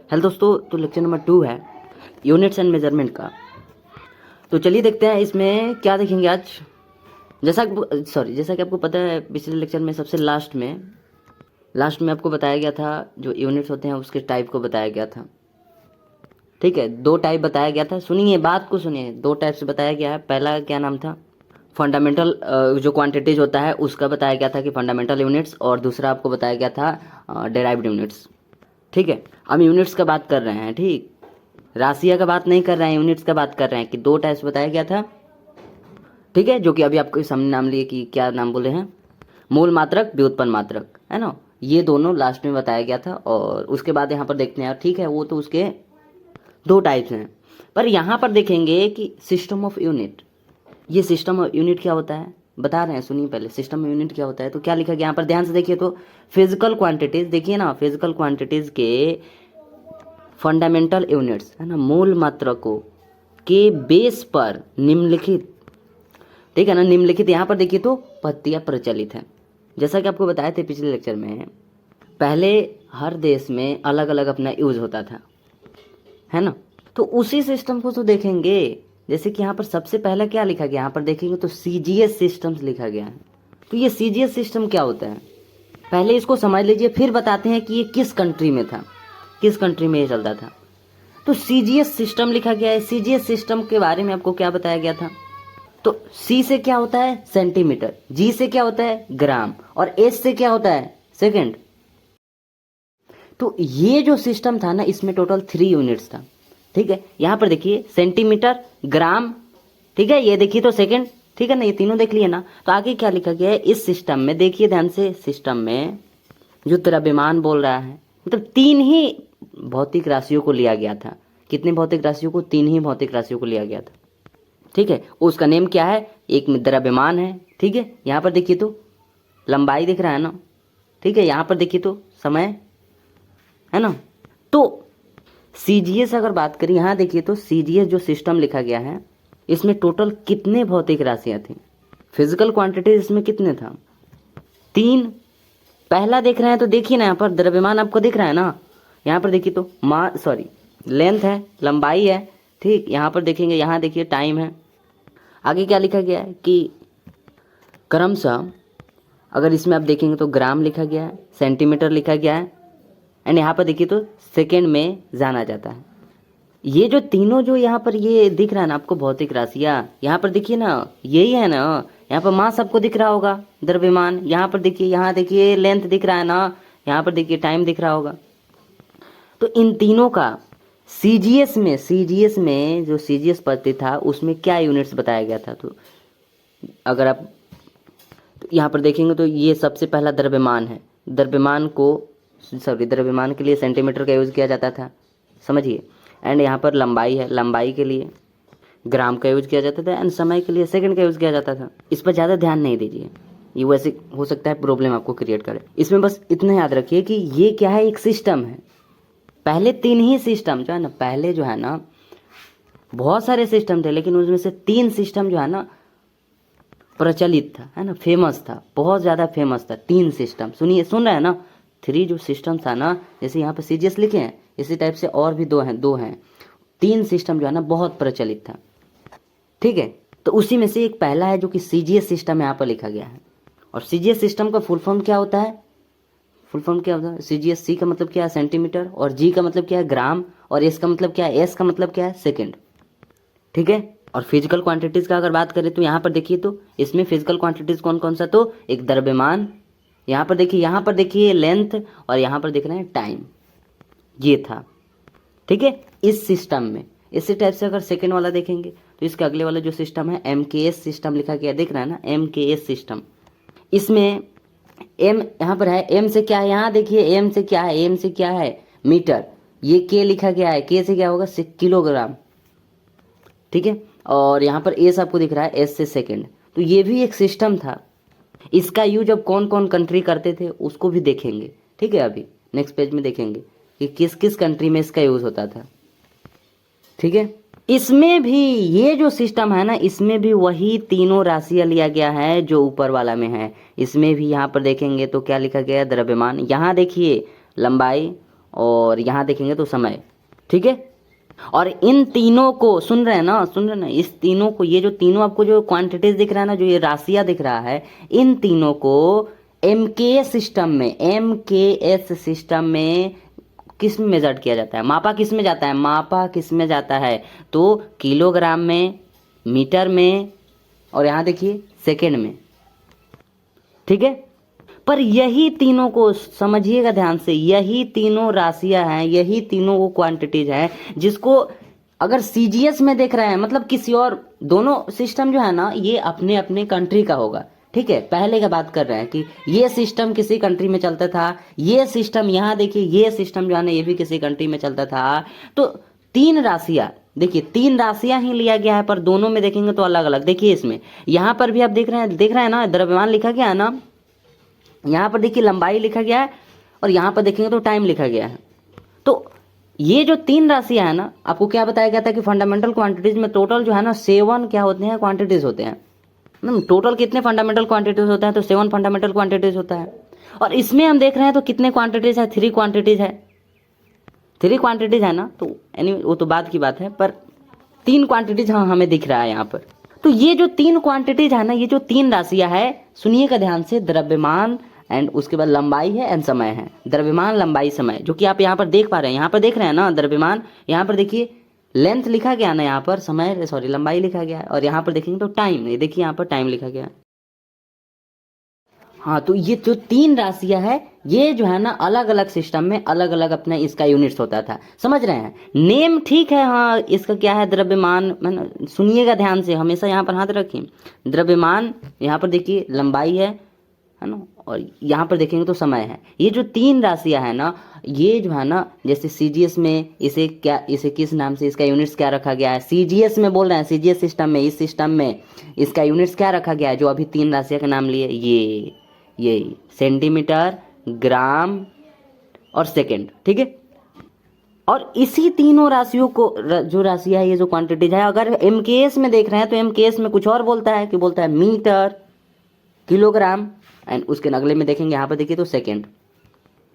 Hello दोस्तों, तो lecture number 2 है यूनिट्स एंड मेजरमेंट का। तो चलिए देखते हैं इसमें क्या देखेंगे आज। जैसा कि आपको पता है, पिछले लेक्चर में सबसे लास्ट में आपको बताया गया था जो यूनिट्स होते हैं उसके टाइप को बताया गया था। ठीक है, 2 टाइप बताया गया था। सुनिए, बात को सुनिए, 2 टाइप से बताया गया है। पहला क्या नाम था, फंडामेंटल जो क्वांटिटीज होता है उसका बताया गया था कि फंडामेंटल यूनिट्स, और दूसरा आपको बताया गया था डेराइव्ड यूनिट्स। ठीक है, हम यूनिट्स का बात कर रहे हैं। ठीक, राशियाँ का बात नहीं कर रहे हैं, यूनिट्स का बात कर रहे हैं कि 2 टाइप्स बताया गया था। ठीक है, जो कि अभी आपके सामने नाम लिए कि क्या नाम बोले हैं, मूल मात्रक, व्युत्पन्न मात्रक, है ना। ये दोनों लास्ट में बताया गया था। और उसके बाद यहाँ पर देखते हैं, ठीक है, वो तो उसके 2 टाइप्स हैं। पर यहाँ पर देखेंगे कि सिस्टम ऑफ यूनिट, ये सिस्टम ऑफ यूनिट क्या होता है बता रहे हैं। सुनिए पहले, सिस्टम ऑफ यूनिट क्या होता है। तो क्या लिखा गया यहाँ पर, ध्यान से देखिए। तो फिजिकल क्वांटिटीज, देखिए ना, फिजिकल क्वांटिटीज के फंडामेंटल यूनिट्स, है ना, मूल मात्रकों के बेस पर निम्नलिखित, ठीक है ना, निम्नलिखित यहाँ पर देखिए तो पद्धतियाँ प्रचलित हैं। जैसा कि आपको बताए थे पिछले लेक्चर में, पहले हर देश में अलग अलग अपना यूज होता था, है ना। तो उसी सिस्टम को तो देखेंगे। जैसे कि यहाँ पर सबसे पहला क्या लिखा गया, यहाँ पर देखेंगे तो सीजीएस सिस्टम्स लिखा गया है। तो ये सीजीएस सिस्टम क्या होता है, पहले इसको समझ लीजिए, फिर बताते हैं कि ये किस कंट्री में था, किस कंट्री में ये चलता था। तो सीजीएस सिस्टम लिखा गया है। सीजीएस सिस्टम के बारे में आपको क्या बताया गया था। तो सी से क्या होता है, सेंटीमीटर, जी से क्या होता है, ग्राम, और एस से क्या होता है, सेकंड। तो ये जो सिस्टम था ना, इसमें टोटल 3 यूनिट्स था। ठीक है, यहाँ पर देखिए सेंटीमीटर, ग्राम, ठीक है, ये देखिए तो सेकंड, ठीक है ना, ये तीनों देख लिए ना। तो आगे क्या लिखा गया है इस सिस्टम में, देखिए ध्यान से। सिस्टम में जो द्रव्यमान बोल रहा है, मतलब 3 ही भौतिक राशियों को लिया गया था। कितने भौतिक राशियों को, 3 ही भौतिक राशियों को लिया गया था। ठीक है, उसका नेम क्या है, एक में द्रव्यमान है। ठीक है, यहाँ पर देखिए तो लंबाई दिख रहा है ना। ठीक है, यहाँ पर देखिए तो समय, है ना। तो सीजीएस अगर बात करें, यहाँ देखिए तो सीजीएस जो सिस्टम लिखा गया है, इसमें टोटल कितने भौतिक राशियाँ थी, फिजिकल क्वांटिटी इसमें कितने था, 3। पहला देख रहे हैं तो देखिए ना, यहाँ पर द्रव्यमान आपको दिख रहा है ना। यहाँ पर देखिए तो लेंथ है, लंबाई है। ठीक, यहाँ पर देखेंगे, यहाँ देखिए टाइम है। आगे क्या लिखा गया है कि क्रमशः, अगर इसमें आप देखेंगे तो ग्राम लिखा गया है, सेंटीमीटर लिखा गया है, एंड यहाँ पर देखिए तो सेकेंड में जाना जाता है। ये जो तीनों जो यहाँ पर ये दिख रहा है ना आपको भौतिक राशियाँ, यहाँ पर देखिए ना, यही है ना। यहाँ पर मास आपको दिख रहा होगा, द्रव्यमान, यहाँ पर देखिए, यहाँ देखिए लेंथ दिख रहा है ना, यहाँ पर देखिए टाइम दिख रहा होगा। तो इन तीनों का सीजीएस में जो सीजीएस पद्धति था उसमें क्या यूनिट्स बताया गया था। तो अगर आप यहाँ पर देखेंगे तो ये सबसे पहला द्रव्यमान है। द्रव्यमान के लिए सेंटीमीटर का यूज़ किया जाता था, समझिए। एंड यहाँ पर लंबाई है, लंबाई के लिए ग्राम का यूज़ किया जाता था, एंड समय के लिए सेकंड का यूज़ किया जाता था। इस पर ज़्यादा ध्यान नहीं दीजिए, ये वैसे हो सकता है प्रॉब्लम आपको क्रिएट करे। इसमें बस इतना याद रखिए कि ये क्या है, एक सिस्टम है। पहले 3 ही सिस्टम जो है ना, पहले जो है ना बहुत सारे सिस्टम थे, लेकिन उसमें से 3 सिस्टम जो है ना प्रचलित था, है ना, फेमस था, बहुत ज़्यादा फेमस था। 3 सिस्टम, सुनिए, सुन रहे हैं ना। 3 जो सिस्टम था ना, जैसे यहाँ पर सीजीएस लिखे हैं, इसी टाइप से और भी 2 हैं। 3 सिस्टम जो है ना बहुत प्रचलित था। ठीक है, तो उसी में से एक पहला है जो कि सीजीएस सिस्टम यहाँ पर लिखा गया है। और सीजीएस सिस्टम का फुल फॉर्म क्या होता है, सीजीएस, सी का मतलब क्या है, सेंटीमीटर, और जी का मतलब क्या है, ग्राम, और एस का मतलब क्या है, एस का मतलब क्या है, सेकेंड। ठीक है, और फिजिकल क्वांटिटीज़ का अगर बात करें तो यहाँ पर देखिए तो इसमें फिजिकल क्वांटिटीज़ कौन कौन सा, तो एक द्रव्यमान, यहाँ पर देखिए लेंथ, और यहाँ पर देख रहे हैं टाइम, ये था। ठीक है, इस सिस्टम में इसी टाइप से अगर सेकेंड वाला देखेंगे तो इसके अगले वाला जो सिस्टम है एमकेएस सिस्टम लिखा गया, देख रहा है ना, एमकेएस सिस्टम। इसमें एम यहाँ पर है, एम से क्या है, यहाँ देखिए एम से क्या है, मीटर। ये के लिखा गया है, के से क्या होगा, किलोग्राम। ठीक है, और यहाँ पर एस आपको दिख रहा है, एस से सेकंड। तो ये भी एक सिस्टम था। इसका यूज अब कौन कौन कंट्री करते थे उसको भी देखेंगे। ठीक है, अभी नेक्स्ट पेज में देखेंगे कि किस किस कंट्री में इसका यूज होता था। ठीक है, इसमें भी ये जो सिस्टम है ना, इसमें भी वही तीनों राशियां लिया गया है जो ऊपर वाला में है। इसमें भी यहाँ पर देखेंगे तो क्या लिखा गया है, द्रव्यमान, यहाँ देखिए लंबाई, और यहाँ देखेंगे तो समय, ठीक है। और इन तीनों को सुन रहे हैं ना, इस तीनों को, ये जो तीनों आपको जो क्वांटिटीज दिख रहा है ना, जो ये राशियां दिख रहा है, इन तीनों को एमकेएस सिस्टम में किस में मेजर्ड किया जाता है, मापा किस में जाता है, तो किलोग्राम में, मीटर में, और यहाँ देखिए सेकेंड में, ठीक है। पर यही तीनों को समझिएगा ध्यान से, यही तीनों राशियां हैं, यही तीनों वो क्वांटिटीज हैं जिसको अगर सीजीएस में देख रहे हैं, मतलब किसी और, दोनों सिस्टम जो है ना ये अपने अपने कंट्री का होगा, ठीक है। पहले का बात कर रहे हैं कि ये सिस्टम किसी कंट्री में चलता था, ये सिस्टम यहाँ देखिए, ये सिस्टम जो है ना ये भी किसी कंट्री में चलता था। तो तीन राशियां, देखिए तीन राशियां ही लिया गया है, पर दोनों में देखेंगे तो अलग अलग। देखिए इसमें यहाँ पर भी आप देख रहे हैं ना, द्रव्यमान लिखा गया है ना, यहाँ पर देखिए लंबाई लिखा गया है, और यहाँ पर देखेंगे तो टाइम लिखा गया है। तो ये जो तीन राशियां है ना, आपको क्या बताया गया था कि फंडामेंटल क्वांटिटीज में टोटल जो है ना 7 क्या होते हैं, क्वांटिटीज होते हैं। टोटल कितने फंडामेंटल क्वांटिटीज होता है, तो 7 फंडामेंटल क्वांटिटीज होता है। और इसमें हम देख रहे हैं तो कितने क्वांटिटीज है, 3 क्वांटिटीज है, 3 क्वांटिटीज है ना। तो एनीवे वो तो बाद की बात है, पर 3 क्वांटिटीज हमें दिख रहा है यहाँ पर। तो ये जो 3 क्वांटिटीज है ना, ये जो 3 राशियां है, सुनिएगा ध्यान से, द्रव्यमान एंड उसके बाद लंबाई है एंड समय है। द्रव्यमान, लंबाई, समय, जो कि आप यहाँ पर देख पा रहे हैं, यहाँ पर देख रहे हैं ना द्रव्यमान, यहाँ पर देखिए लेंथ लिखा गया ना, यहाँ पर समय, सॉरी लंबाई लिखा गया है, और यहाँ पर देखेंगे तो टाइम, ये देखिए यहाँ पर टाइम लिखा गया है। हाँ, तो ये जो 3 राशियां है, ये जो है ना अलग अलग सिस्टम में अलग अलग अपने इसका यूनिट्स होता था, समझ रहे हैं। नेम ठीक है, हाँ इसका क्या है, द्रव्यमान, सुनिएगा ध्यान से, हमेशा यहाँ पर हाथ रखिए। द्रव्यमान, यहाँ पर देखिए लंबाई है ना, और यहाँ पर देखेंगे तो समय है। ये जो 3 राशियां है ना, ये जो है ना, जैसे सीजीएस में इसे किस नाम से, इसका यूनिट्स क्या रखा गया है, सीजीएस में बोल रहे हैं, सीजीएस सिस्टम में, इस सिस्टम में इसका यूनिट्स क्या रखा गया है, जो अभी 3 राशियां के नाम लिए, ये सेंटीमीटर, ग्राम और सेकेंड, ठीक है। और इसी तीनों राशियों को, जो राशियां है, ये जो क्वांटिटीज है, अगर एमकेएस में देख रहे हैं तो एमकेएस में कुछ और बोलता है, कि बोलता है मीटर, किलोग्राम, एंड उसके अगले में देखेंगे यहाँ पर देखिए तो सेकेंड,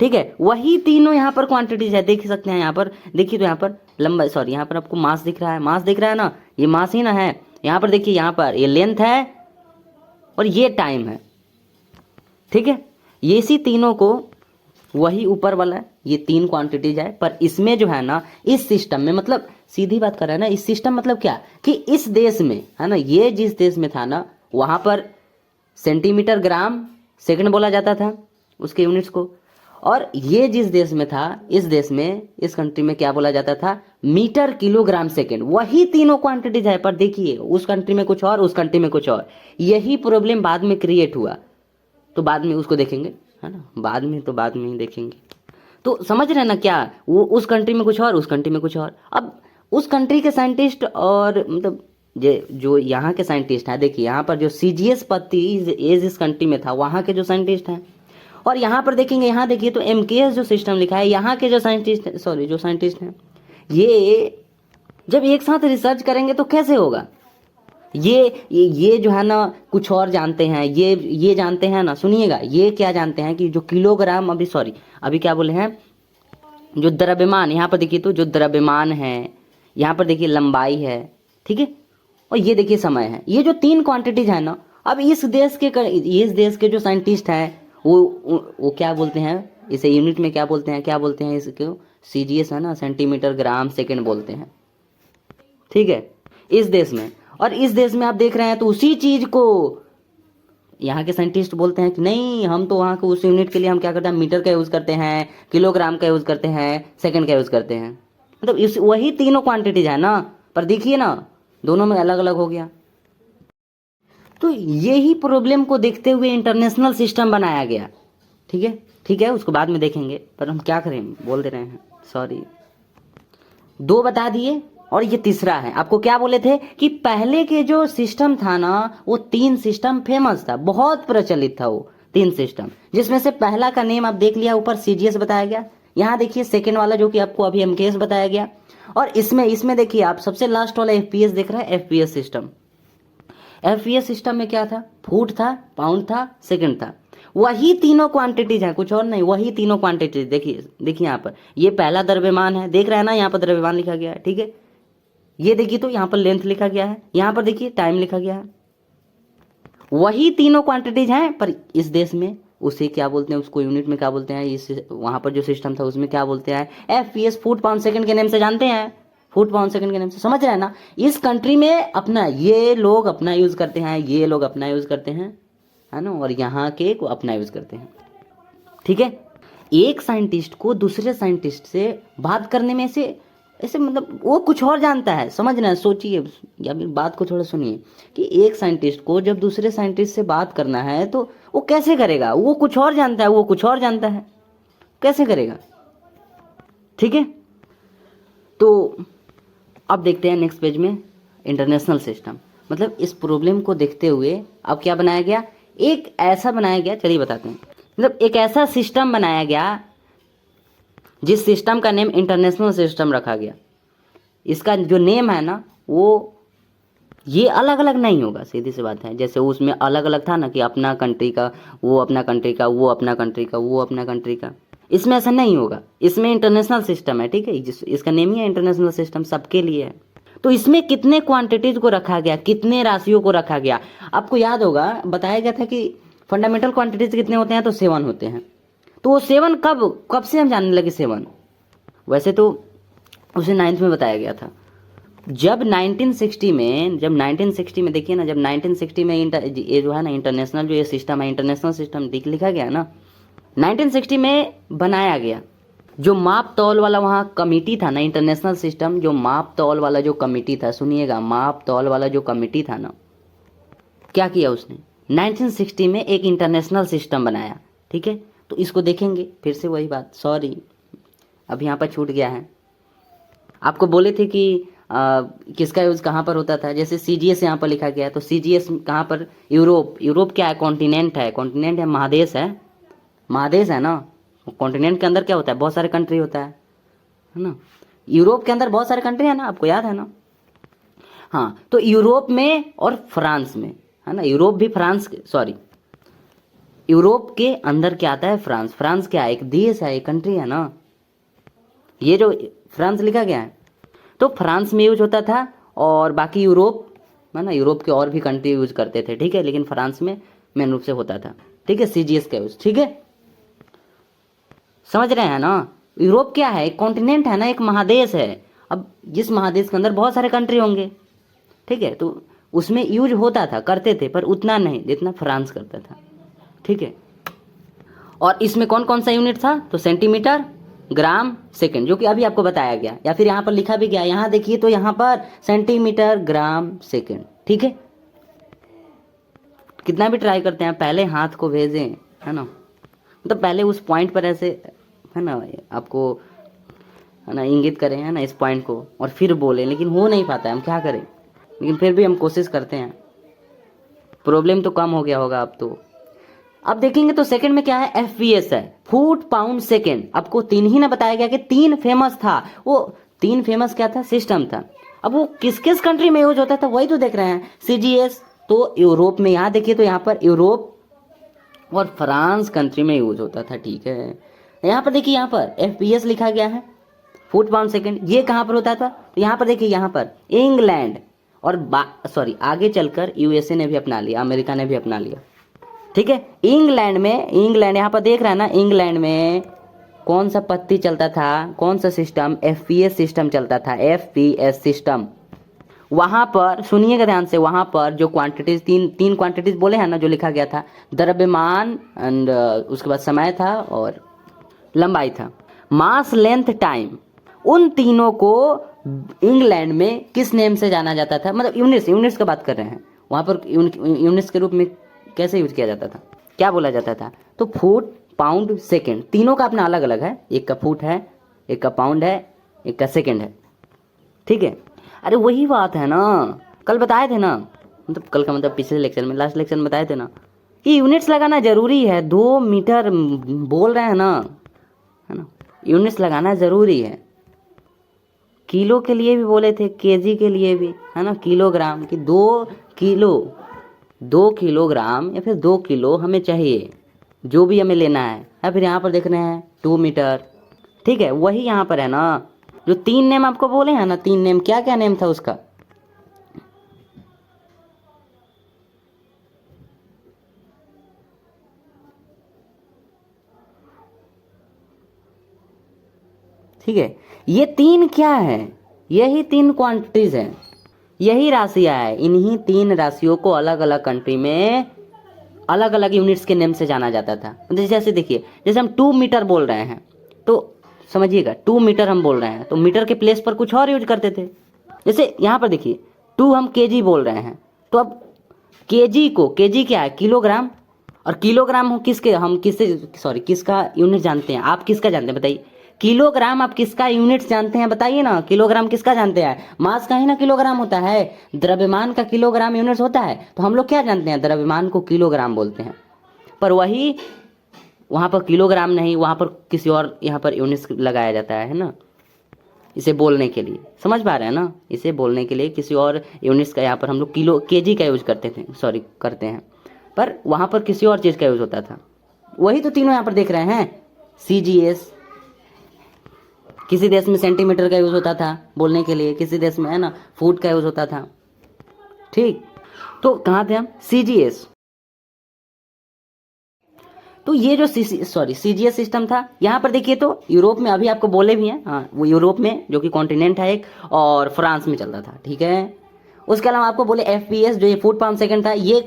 ठीक है। वही तीनों यहाँ पर क्वांटिटीज है, देख सकते हैं यहाँ पर देखिए, तो यहाँ पर लंबाई, सॉरी यहाँ पर आपको मास दिख रहा है, मास दिख रहा है ना, ये मास ही ना है। यहाँ पर देखिए, यहाँ पर ये लेंथ है और ये टाइम है, ठीक है। ये इसी तीनों को, वही ऊपर वाला ये 3 क्वांटिटीज है, पर इसमें जो है ना, इस सिस्टम में, मतलब सीधी बात कर रहे हैं ना, इस सिस्टम मतलब क्या, कि इस देश में है ना, ये जिस देश में था ना, वहां पर सेंटीमीटर, ग्राम, सेकंड बोला जाता था उसके यूनिट्स को। और ये जिस देश में था, इस देश में, इस कंट्री में क्या बोला जाता था, मीटर, किलोग्राम, सेकंड। वही तीनों क्वांटिटीज है, पर देखिए उस कंट्री में कुछ और, उस कंट्री में कुछ और। यही प्रॉब्लम बाद में क्रिएट हुआ, तो बाद में उसको देखेंगे, है ना, बाद में ही देखेंगे। तो समझ रहे हैं ना क्या, वो उस कंट्री में कुछ और, उस कंट्री में कुछ और। अब उस कंट्री के साइंटिस्ट और मतलब जो यहाँ के साइंटिस्ट हैं, देखिए यहाँ पर जो सीजीएस पत्ती इस कंट्री में था, वहाँ के जो साइंटिस्ट हैं, और यहाँ पर देखेंगे, यहाँ देखिए तो एमकेएस जो सिस्टम लिखा है, यहाँ के जो साइंटिस्ट हैं, ये जब एक साथ रिसर्च करेंगे तो कैसे होगा। ये जो है ना कुछ और जानते हैं, ये जानते हैं ना, सुनिएगा, ये क्या जानते हैं कि जो किलोग्राम, अभी क्या बोले हैं, जो द्रव्यमान, यहाँ पर देखिए तो जो द्रव्यमान है, यहाँ पर देखिए लंबाई है, ठीक है, और ये देखिए समय है। ये जो 3 क्वांटिटीज है ना, अब इस देश के जो साइंटिस्ट हैं, वो क्या बोलते हैं, इसे यूनिट में क्या बोलते हैं इसको, सीजीएस है ना, सेंटीमीटर, ग्राम, सेकंड बोलते हैं, ठीक है, इस देश में। और इस देश में आप देख रहे हैं तो उसी चीज को यहाँ के साइंटिस्ट बोलते हैं कि नहीं, हम तो वहाँ के उस यूनिट के लिए हम क्या करते हैं, मीटर का यूज करते हैं, किलोग्राम का यूज करते हैं, सेकंड का यूज करते हैं। मतलब इस वही तीनों क्वांटिटीज है ना, पर देखिए ना दोनों में अलग अलग हो गया। तो यही प्रॉब्लम को देखते हुए इंटरनेशनल सिस्टम बनाया गया, ठीक है, उसको बाद में देखेंगे, पर हम क्या करें, बोल दे रहे हैं, सॉरी। 2 बता दिए, और ये तीसरा है। आपको क्या बोले थे कि पहले के जो सिस्टम था ना, वो 3 सिस्टम फेमस था, बहुत प्रचलित था वो 3 सिस्टम, जिसमें से पहला का नेम आप देख लिया, ऊपर सीजीएस बताया गया, यहाँ देखिए सेकेंड वाला जो कि आपको अभी एमकेएस बताया गया, और इसमें देखिए आप सबसे लास्ट वाला एफपीएस देख रहे हैं, एफपीएस सिस्टम। एफपीएस सिस्टम में क्या था, फुट था, पाउंड था, सेकंड था। वही तीनों क्वांटिटीज हैं, कुछ और नहीं, वही तीनों क्वांटिटीज। देखिए देखिए यहाँ पर ये पहला द्रव्यमान है, देख रहे हैं ना, यहाँ पर द्रव्यमान लिखा गया है, ठीक है। ये देखिए तो यहाँ पर लेंथ लिखा गया है, यहाँ पर देखिए टाइम लिखा गया है। वही तीनों क्वांटिटीज हैं, पर इस देश में उसे क्या बोलते हैं, उसको यूनिट में क्या बोलते हैं, इस वहां पर जो सिस्टम था उसमें क्या बोलते हैं, FPS फुट पाउंड सेकंड के नेम से जानते हैं, फुट पाउंड सेकंड के नेम से, समझ रहे हैं ना। इस कंट्री में अपना ये लोग अपना यूज करते हैं, ये लोग अपना यूज करते हैं, है ना, और यहाँ के को अपना यूज करते हैं, ठीक है। एक साइंटिस्ट को दूसरे साइंटिस्ट से बात करने में से ऐसे मतलब वो कुछ और जानता है, समझ रहे हैं, सोचिए या फिर बात को थोड़ा सुनिए कि एक साइंटिस्ट को जब दूसरे साइंटिस्ट से बात करना है तो वो कैसे करेगा, वो कुछ और जानता है, वो कुछ और जानता है, कैसे करेगा, ठीक है। तो अब देखते हैं नेक्स्ट पेज में इंटरनेशनल सिस्टम, मतलब इस प्रॉब्लम को देखते हुए अब क्या बनाया गया, एक ऐसा बनाया गया, चलिए बताते हैं, मतलब एक ऐसा सिस्टम बनाया गया जिस सिस्टम का नेम इंटरनेशनल सिस्टम रखा गया। इसका जो नेम है ना वो ये अलग अलग नहीं होगा, सीधी सी बात है। जैसे उसमें अलग अलग था ना कि अपना कंट्री का, वो अपना कंट्री का, वो अपना कंट्री का, वो अपना कंट्री का, इसमें ऐसा नहीं होगा। इसमें इंटरनेशनल सिस्टम है, ठीक है, इसका नेम ही है इंटरनेशनल सिस्टम, सबके लिए है। तो इसमें कितने क्वांटिटीज को रखा गया, कितने राशियों को रखा गया, आपको याद होगा बताया गया था कि फंडामेंटल क्वांटिटीज कितने होते हैं, तो 7 होते हैं। तो वो 7 कब से हम जानने लगे 7, वैसे तो उसे 9th में बताया गया था। जब 1960 में देखिए ना, जब 1960 में ये जो है ना इंटरनेशनल जो ये सिस्टम है, इंटरनेशनल सिस्टम लिखा गया ना, 1960 में बनाया गया। जो माप तौल वाला वहाँ कमिटी था ना, इंटरनेशनल सिस्टम, जो माप तौल वाला जो कमिटी था, सुनिएगा, माप तौल वाला जो कमिटी था ना, क्या किया उसने 1960 में एक इंटरनेशनल सिस्टम बनाया, ठीक है। तो इसको देखेंगे फिर से वही बात, सॉरी अब यहाँ पर छूट गया है, आपको बोले थे कि किसका यूज कहाँ पर होता था। जैसे CGS यहाँ पर लिखा गया है, तो CGS कहाँ पर, यूरोप क्या है, कॉन्टिनेंट है, महादेश है ना। कॉन्टिनेंट के अंदर क्या होता है, बहुत सारे कंट्री होता है ना। यूरोप के अंदर बहुत सारे कंट्री है ना, आपको याद है ना। हाँ, तो यूरोप में और फ्रांस में, है ना, यूरोप के अंदर क्या आता है, फ्रांस क्या है, एक देश है, एक कंट्री है ना। ये जो फ्रांस लिखा गया है तो फ्रांस में यूज होता था, और बाकी यूरोप है ना, यूरोप के और भी कंट्री यूज करते थे, ठीक है, लेकिन फ्रांस में मेन रूप से होता था, ठीक है, CGS का यूज, ठीक है, समझ रहे हैं ना। यूरोप क्या है, एक कॉन्टिनेंट है ना, एक महादेश है। अब जिस महादेश के अंदर बहुत सारे कंट्री होंगे, ठीक है, तो उसमें यूज होता था, करते थे, पर उतना नहीं जितना फ्रांस करता था, ठीक है। और इसमें कौन कौन सा यूनिट था, तो सेंटीमीटर, ग्राम, सेकंड, जो कि अभी आपको बताया गया, या फिर यहाँ पर लिखा भी गया, यहाँ देखिए तो यहाँ पर सेंटीमीटर, ग्राम, सेकंड, ठीक है। कितना भी ट्राई करते हैं, पहले हाथ को भेजें, है ना, तो पहले उस पॉइंट पर ऐसे, है ना, आपको, है ना, इंगित करें, है ना, इस पॉइंट को, और फिर बोलें, लेकिन हो नहीं पाता है, हम क्या करें, लेकिन फिर भी हम कोशिश करते हैं। प्रॉब्लम तो कम हो गया होगा अब तो। अब देखेंगे तो सेकंड में क्या है, FPS है, फुट पाउंड सेकंड। आपको 3 ही ना बताया गया कि 3 फेमस था, वो 3 फेमस क्या था, सिस्टम था। अब वो किस किस कंट्री में यूज होता था वही तो देख रहे हैं। CGS तो यूरोप में, यहाँ देखिए तो यहाँ पर यूरोप और फ्रांस कंट्री में यूज होता था, ठीक है। यहाँ पर देखिए, यहाँ पर FPS लिखा गया है, फुट पाउंड सेकंड। ये कहाँ पर होता था, तो यहाँ पर देखिए, यहाँ पर इंग्लैंड और आगे चलकर USA ने भी अपना लिया, अमेरिका ने भी अपना लिया, ठीक है। इंग्लैंड यहाँ पर देख रहे हैं ना, इंग्लैंड में कौन सा पत्ती चलता था, कौन सा सिस्टम, FPS सिस्टम चलता था, FPS सिस्टम। वहां पर सुनिएगा ध्यान से, वहां पर जो क्वांटिटीज, तीन क्वांटिटीज बोले हैं ना, जो लिखा गया था, द्रव्यमान एंड उसके बाद समय था और लंबाई था, मास, लेंथ, टाइम। उन तीनों को इंग्लैंड में किस नेम से जाना जाता था, मतलब यूनिट्स का बात कर रहे हैं, वहां पर यूनिट्स के रूप में कैसे यूज किया जाता था, क्या बोला जाता था, तो फुट, पाउंड, सेकंड। तीनों का अपना अलग अलग है, एक का फुट है, एक का पाउंड है, एक का सेकंड है, ठीक है। अरे वही बात है ना, कल बताए थे ना, मतलब कल का मतलब पिछले लेक्चर में, लास्ट लेक्चर में बताए थे ना कि यूनिट्स लगाना जरूरी है। 2 मीटर बोल रहे हैं ना, है ना, यूनिट्स लगाना जरूरी है। किलो के लिए भी बोले थे, केजी के लिए भी, है ना, किलोग्राम की 2 किलोग्राम या फिर 2 किलो हमें चाहिए, जो भी हमें लेना है, या फिर यहाँ पर देख रहे हैं 2 मीटर, ठीक है, वही यहाँ पर है ना। जो 3 नेम आपको बोले हैं ना, 3 नेम, क्या क्या नेम था उसका? ठीक है, ये 3 क्या है? यही 3 क्वांटिटीज हैं, यही राशियां है। इन्हीं 3 राशियों को अलग अलग कंट्री में अलग अलग यूनिट्स के नेम से जाना जाता था। जैसे देखिए, जैसे हम 2 मीटर बोल रहे हैं तो समझिएगा, 2 मीटर हम बोल रहे हैं तो मीटर के प्लेस पर कुछ और यूज करते थे। जैसे यहाँ पर देखिए 2 हम केजी बोल रहे हैं, तो अब केजी क्या है? किलोग्राम। और किलोग्राम हम किसका यूनिट जानते हैं? आप किसका जानते हैं बताइए? किलोग्राम आप किसका यूनिट जानते हैं बताइए ना? किलोग्राम किसका जानते हैं? मास का ही ना किलोग्राम होता है, द्रव्यमान का किलोग्राम यूनिट होता है। तो हम लोग क्या जानते हैं? द्रव्यमान को किलोग्राम बोलते हैं। पर वही वहाँ पर किलोग्राम नहीं, वहाँ पर किसी और यहाँ पर यूनिट्स लगाया जाता है ना, इसे बोलने के लिए। समझ पा रहे हैं ना? इसे बोलने के लिए किसी और यूनिट्स का यहाँ पर हम लोग केजी का यूज करते हैं, पर वहाँ पर किसी और चीज़ का यूज होता था। वही तो तीनों यहाँ पर देख रहे हैं। CGS, किसी देश में सेंटीमीटर का यूज होता था बोलने के लिए, किसी देश में है ना फुट का यूज होता था। ठीक, तो कहाँ थे हम? CGS। तो ये जो CGS सिस्टम था, यहाँ पर देखिए तो यूरोप में, अभी आपको बोले भी हैं, हाँ, वो यूरोप में जो कि कॉन्टिनेंट है एक, और फ्रांस में चलता था। ठीक है, उसके अलावा आपको बोले FPS, जो ये फुट पर सेकंड था, ये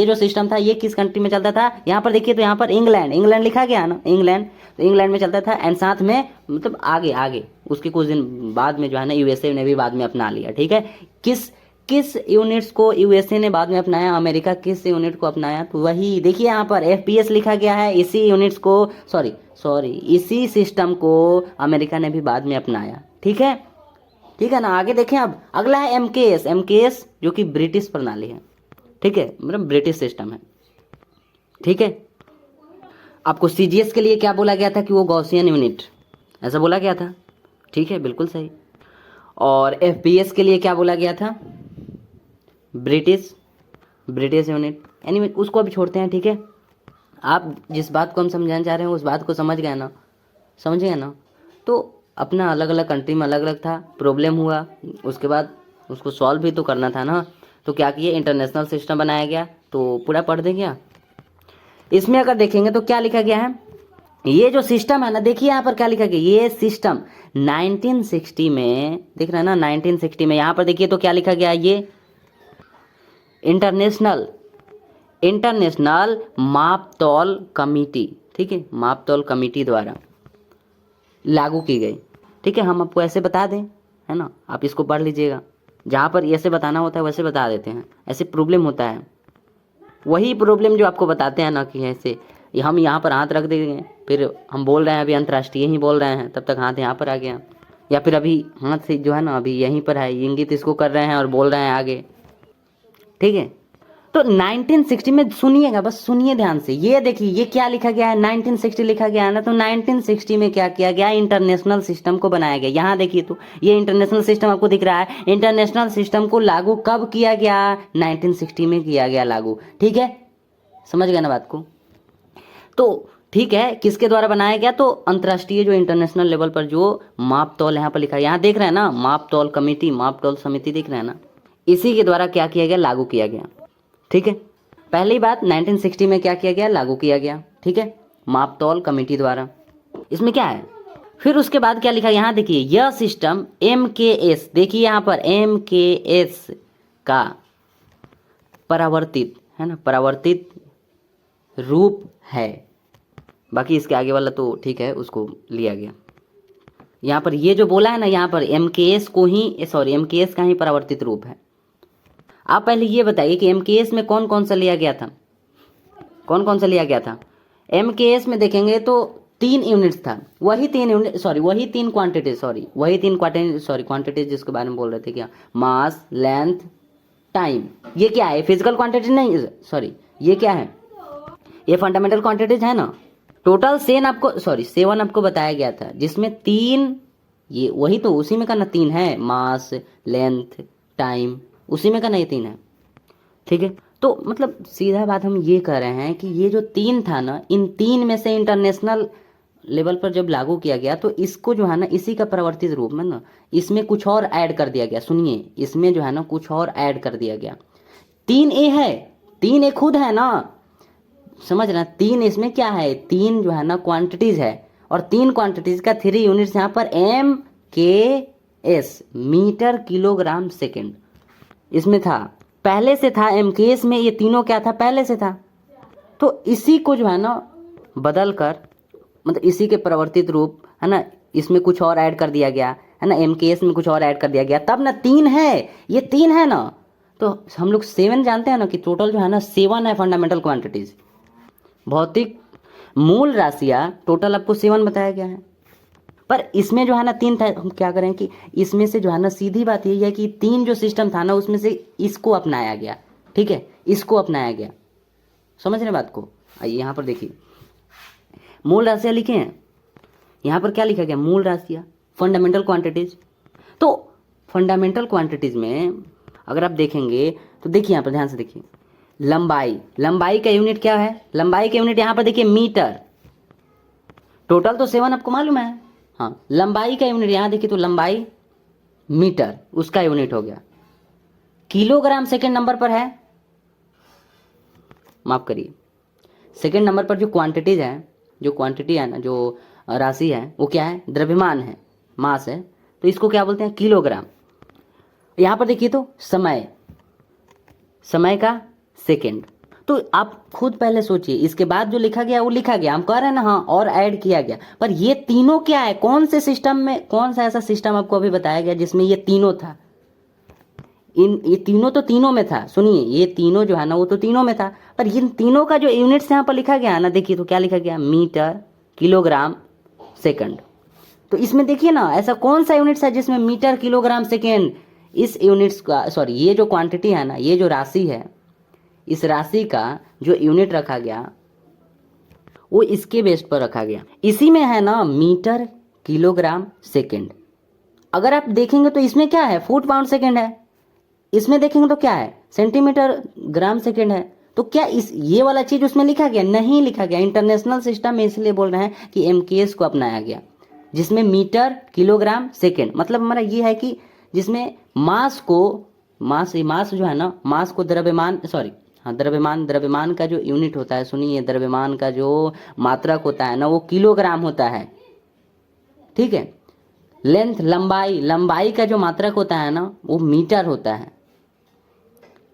जो सिस्टम था ये किस कंट्री में चलता था? यहाँ पर देखिए तो यहाँ पर इंग्लैंड लिखा गया ना, इंग्लैंड, तो इंग्लैंड में चलता था। एंड साथ में मतलब आगे उसके कुछ दिन बाद में जो है ना USA ने भी बाद में अपना लिया। ठीक है, किस यूनिट्स को USA ने बाद में अपनाया? अमेरिका किस यूनिट को अपनाया? तो वही देखिए यहाँ पर FPS लिखा गया है। इसी यूनिट्स को इसी सिस्टम को अमेरिका ने भी बाद में अपनाया। ठीक है ना। आगे देखें, अब अगला है MKS जो कि ब्रिटिश प्रणाली है। ठीक है, मतलब ब्रिटिश सिस्टम है। ठीक है, आपको CGS के लिए क्या बोला गया था? कि वो गॉसियन यूनिट, ऐसा बोला गया था। ठीक है, बिल्कुल सही। और FPS के लिए क्या बोला गया था? British unit. एनीवे उसको अभी छोड़ते हैं। ठीक है, आप जिस बात को हम समझाना चाह रहे हैं उस बात को समझ गए ना? तो अपना अलग अलग कंट्री में अलग अलग था, प्रॉब्लम हुआ, उसके बाद उसको सॉल्व भी तो करना था ना। तो क्या किए? इंटरनेशनल सिस्टम बनाया गया। तो पूरा पढ़ दें क्या? इसमें अगर देखेंगे तो क्या लिखा गया है? ये जो सिस्टम है ना, देखिए यहाँ पर क्या लिखा गया? ये सिस्टम 1960 में, दिख रहा है ना, 1960 में यहाँ पर देखिए तो क्या लिखा गया? ये इंटरनेशनल मापतौल कमिटी, ठीक है, मापतौल कमिटी द्वारा लागू की गई। ठीक है, हम आपको ऐसे बता दें, है ना, आप इसको पढ़ लीजिएगा। जहाँ पर ऐसे बताना होता है वैसे बता देते हैं, ऐसे प्रॉब्लम होता है। वही प्रॉब्लम जो आपको बताते हैं ना कि ऐसे हम यहाँ पर हाथ रख देंगे, फिर हम बोल रहे हैं अभी अंतर्राष्ट्रीय ही बोल रहे हैं, तब तक हाथ यहाँ पर आ गया, या फिर अभी हाथ से जो है ना अभी यहीं पर है, इंगित इसको कर रहे हैं और बोल रहे हैं आगे। ठीक है, तो 1960 में सुनिएगा, बस सुनिए ध्यान से। ये देखिए ये क्या लिखा गया है? 1960 लिखा गया है ना। तो 1960 में क्या किया गया? इंटरनेशनल सिस्टम को बनाया गया। यहाँ देखिए तो ये इंटरनेशनल सिस्टम आपको दिख रहा है। इंटरनेशनल सिस्टम को लागू कब किया गया? 1960 में किया गया लागू। ठीक है, समझ गए ना बात को? तो ठीक है, किसके द्वारा बनाया गया? तो अंतर्राष्ट्रीय जो इंटरनेशनल लेवल पर जो मापतौल यहाँ पर लिखा है, यहाँ देख रहे हैं ना, मापतौल कमेटी, मापतौल समिति दिख रहे हैं ना, इसी के द्वारा क्या किया गया? लागू किया गया। ठीक है, पहली बात 1960 में क्या किया गया? लागू किया गया। ठीक है, मापतौल कमेटी द्वारा। इसमें क्या है? फिर उसके बाद क्या लिखा? यहाँ देखिए, यह सिस्टम MKS, देखिए यहाँ पर MKS का परावर्तित, है ना, परावर्तित रूप है। बाकी इसके आगे वाला तो ठीक है, उसको लिया गया। यहाँ पर ये जो बोला है ना, यहाँ पर MKS का ही परावर्तित रूप है। आप पहले ये बताइए कि MKS में कौन कौन सा लिया गया था? MKS में देखेंगे तो 3 यूनिट्स था, वही तीन क्वांटिटीज जिसके बारे में बोल रहे थे, क्या? मास, लेंथ, टाइम। ये क्या है? फिजिकल क्वांटिटी नहीं, ये क्या है? ये फंडामेंटल क्वांटिटीज है ना। टोटल 7 आपको बताया गया था, जिसमें 3, ये वही तो उसी में का ना 3 है, मास, लेंथ, टाइम, उसी में का नहीं 3 है। ठीक है, तो मतलब सीधा बात हम ये कह रहे हैं कि ये जो 3 था ना, इन 3 में से इंटरनेशनल लेवल पर जब लागू किया गया तो इसको जो है ना, इसी का प्रवर्तित रूप में ना इसमें कुछ और ऐड कर दिया गया। सुनिए, इसमें जो है ना कुछ और ऐड कर दिया गया। 3A है, 3A खुद है ना, समझ रहे हैं। 3 इसमें क्या है, 3 जो है ना क्वांटिटीज है, और 3 क्वांटिटीज का 3 यूनिट्स यहाँ पर MKS, मीटर किलोग्राम सेकेंड, इसमें था। पहले से था MKS में, ये तीनों क्या था, पहले से था। तो इसी को जो है ना बदल कर, मतलब इसी के प्रवर्तित रूप है ना, इसमें कुछ और ऐड कर दिया गया है ना, MKS में कुछ और ऐड कर दिया गया, तब ना 3 है, ये 3 है ना। तो हम लोग 7 जानते हैं ना कि टोटल जो है ना 7 है फंडामेंटल क्वांटिटीज, भौतिक मूल राशियां टोटल आपको 7 बताया गया है। पर इसमें जो है ना 3 था। हम क्या करें कि इसमें से जो है ना, सीधी बात यही है कि 3 जो सिस्टम था ना उसमें से इसको अपनाया गया, ठीक है, इसको अपनाया गया। समझ रहे बात को। आइए यहाँ पर देखिए, मूल राशियां लिखे हैं, यहाँ पर क्या लिखा गया, मूल राशियां, फंडामेंटल क्वांटिटीज। तो फंडामेंटल क्वांटिटीज में अगर आप देखेंगे तो देखिए यहाँ पर ध्यान से देखिए, लंबाई, लंबाई का यूनिट क्या है, लंबाई का यूनिट यहाँ पर देखिए मीटर। टोटल तो 7 आपको मालूम है, हाँ, लंबाई का यूनिट यहाँ देखिए, तो लंबाई मीटर, उसका यूनिट हो गया। किलोग्राम सेकंड नंबर पर है, माफ करिए, सेकंड नंबर पर जो क्वांटिटीज है, जो क्वांटिटी है ना, जो राशि है, वो क्या है, द्रव्यमान है, मास है, तो इसको क्या बोलते हैं, किलोग्राम। यहाँ पर देखिए तो समय, समय का सेकंड। तो आप खुद पहले सोचिए, इसके बाद जो लिखा गया वो लिखा गया, हम कह रहे हैं ना हाँ, और ऐड किया गया, पर ये तीनों क्या है, कौन से सिस्टम में, कौन सा ऐसा सिस्टम आपको अभी बताया गया जिसमें ये तीनों था। ये तीनों तो तीनों में था, सुनिए, ये तीनों जो है ना वो तो तीनों में था, पर इन तीनों का जो यूनिट्स यहाँ पर लिखा गया है ना, देखिए तो क्या लिखा गया, मीटर किलोग्राम सेकंड। तो इसमें देखिए ना, ऐसा कौन सा यूनिट्स है जिसमें मीटर किलोग्राम सेकेंड, इस यूनिट्स का, सॉरी, ये जो क्वांटिटी है ना, ये जो राशि है, इस राशि का जो यूनिट रखा गया वो इसके बेस पर रखा गया। इसी में है ना मीटर किलोग्राम सेकेंड। अगर आप देखेंगे तो इसमें क्या है, फुट पाउंड सेकेंड है, इसमें देखेंगे तो क्या है, सेंटीमीटर ग्राम सेकेंड है। तो क्या इस ये वाला चीज उसमें लिखा गया, नहीं लिखा गया। इंटरनेशनल सिस्टम में इसलिए बोल रहे हैं कि MKS को अपनाया गया, जिसमें मीटर किलोग्राम सेकेंड, मतलब हमारा ये है कि जिसमें मास को, मास जो है ना, मास को द्रव्यमान, सॉरी हाँ, द्रव्यमान का जो यूनिट होता है, सुनिए, द्रव्यमान का जो मात्रक होता है ना वो किलोग्राम होता है, ठीक है। लेंथ, लंबाई का जो मात्रक होता है ना वो मीटर होता है।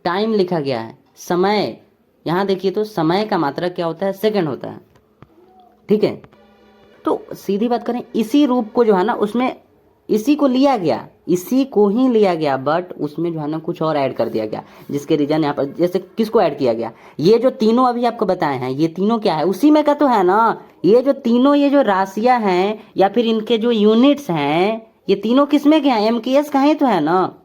टाइम लिखा गया है, समय, यहाँ देखिए तो समय का मात्रक क्या होता है, सेकंड होता है, ठीक है। तो सीधी बात करें, इसी रूप को जो है ना उसमें इसी को लिया गया, इसी को ही लिया गया, बट उसमें जो है ना कुछ और ऐड कर दिया गया, जिसके रीजन यहाँ पर, जैसे किसको ऐड किया गया, ये जो तीनों अभी आपको बताए हैं, ये तीनों क्या है, उसी में का तो है ना। ये जो तीनों, ये जो राशियां हैं या फिर इनके जो यूनिट्स हैं, ये तीनों किसमें के हैं, MKS का ही तो है ना।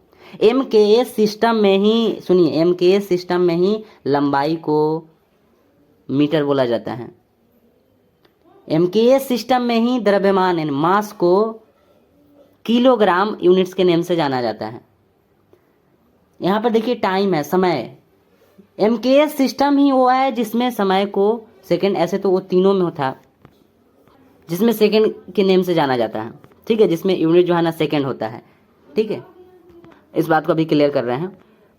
MKS सिस्टम में ही, सुनिए, MKS सिस्टम में ही लंबाई को मीटर बोला जाता है। MKS सिस्टम में ही द्रव्यमान यानी मास को किलोग्राम यूनिट्स के नेम से जाना जाता है। यहाँ पर देखिए टाइम है, समय, MKS सिस्टम ही वो है जिसमें समय को सेकंड, ऐसे तो वो तीनों में होता, जिसमें सेकंड के नेम से जाना जाता है, ठीक है, जिसमें यूनिट जो है ना सेकंड होता है, ठीक है। इस बात को अभी क्लियर कर रहे हैं,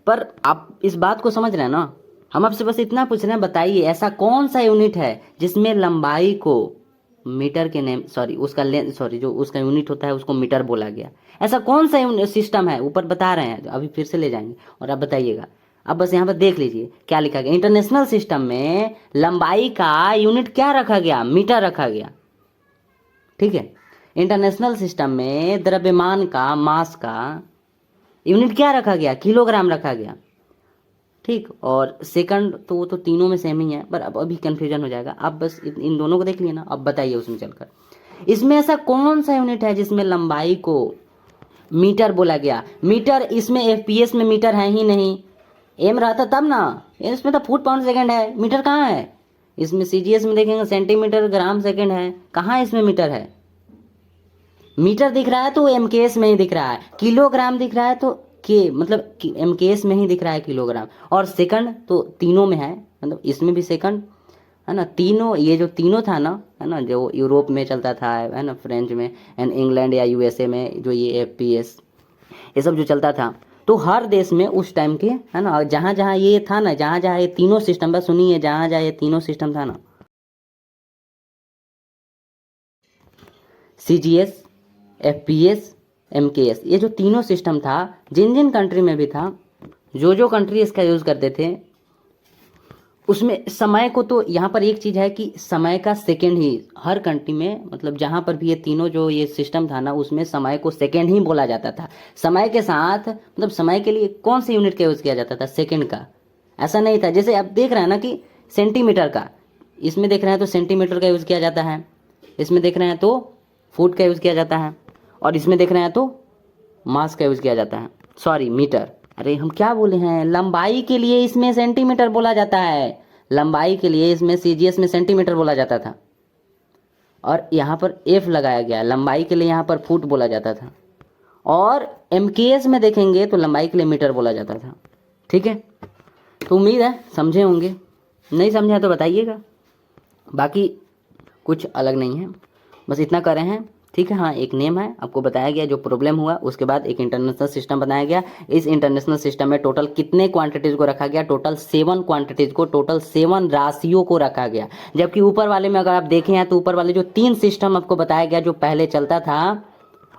पर आप इस बात को समझ रहे हैं ना। हम आपसे बस इतना पूछ रहे हैं, बताइए ऐसा कौन सा यूनिट है जिसमें लंबाई को मीटर के नेम, सॉरी उसका लेंथ, सॉरी जो उसका यूनिट होता है उसको मीटर बोला गया। ऐसा कौन सा सिस्टम है, ऊपर बता रहे हैं, अभी फिर से ले जाएंगे और आप बताइएगा। अब बस यहाँ पर देख लीजिए क्या लिखा गया, इंटरनेशनल सिस्टम में लंबाई का यूनिट क्या रखा गया, मीटर रखा गया, ठीक है। इंटरनेशनल सिस्टम में द्रव्यमान का, मास का यूनिट क्या रखा गया, किलोग्राम रखा गया, ठीक। और सेकंड तो वो तो तीनों में सेम ही है, पर अब अभी कंफ्यूजन हो जाएगा। आप बस इन दोनों को देख लिए ना, अब बताइए उसमें चलकर इसमें ऐसा कौन सा यूनिट है जिसमें लंबाई को मीटर बोला गया। मीटर, इसमें FPS में मीटर है ही नहीं, M रहता तब ना, इसमें तो फुट पाउंड सेकंड है, मीटर कहाँ है। इसमें CGS में देखेंगे सेंटीमीटर ग्राम सेकंड है, कहाँ इसमें मीटर है। मीटर दिख रहा है तो MKS में ही दिख रहा है, किलोग्राम दिख रहा है तो के मतलब MKS में ही दिख रहा है किलोग्राम, और सेकंड तो तीनों में है, मतलब इसमें भी सेकंड है ना, तीनों ये जो तीनों था ना, है ना, जो यूरोप में चलता था, है ना, फ्रेंच में एंड इंग्लैंड या USA में जो ये FPS ये सब जो चलता था, तो हर देश में उस टाइम के, है ना, जहाँ जहाँ ये था ना, जहाँ जहाँ ये तीनों सिस्टम, बस सुनिए, जहाँ जहाँ ये तीनों सिस्टम था ना, CGS, FPS, MKS, ये जो तीनों सिस्टम था, जिन जिन कंट्री में भी था, जो कंट्री इसका यूज़ करते थे, उसमें समय को, तो यहाँ पर एक चीज़ है कि समय का सेकेंड ही हर कंट्री में, मतलब जहाँ पर भी ये तीनों जो ये सिस्टम था ना, उसमें समय को सेकेंड ही बोला जाता था। समय के साथ, मतलब समय के लिए कौन से यूनिट का यूज़ किया जाता था? सेकेंड का। ऐसा नहीं था जैसे आप देख रहे हैं ना कि सेंटीमीटर का, इसमें देख रहे हैं तो सेंटीमीटर का यूज़ किया जाता है, इसमें देख रहे हैं तो फुट का यूज़ किया जाता है, और इसमें देख रहे हैं तो मास का यूज़ किया जाता है, सॉरी मीटर, अरे हम क्या बोले हैं, लंबाई के लिए इसमें सेंटीमीटर बोला जाता है, लंबाई के लिए इसमें CGS में सेंटीमीटर बोला जाता था, और यहाँ पर F लगाया गया, लंबाई के लिए यहाँ पर फुट बोला जाता था, और MKS में देखेंगे तो लंबाई के लिए मीटर बोला जाता था। ठीक है, तो उम्मीद है समझे होंगे, नहीं समझे तो बताइएगा, बाकी कुछ अलग नहीं है, बस इतना कर रहे हैं। ठीक है, हाँ, एक नेम है, आपको बताया गया जो प्रॉब्लम हुआ, उसके बाद एक इंटरनेशनल सिस्टम बनाया गया। इस इंटरनेशनल सिस्टम में टोटल कितने क्वांटिटीज़ को रखा गया? टोटल 7 क्वांटिटीज़ को, टोटल 7 राशियों को रखा गया। जबकि ऊपर वाले में अगर आप देखें हैं तो ऊपर वाले जो 3 सिस्टम आपको बताया गया जो पहले चलता था,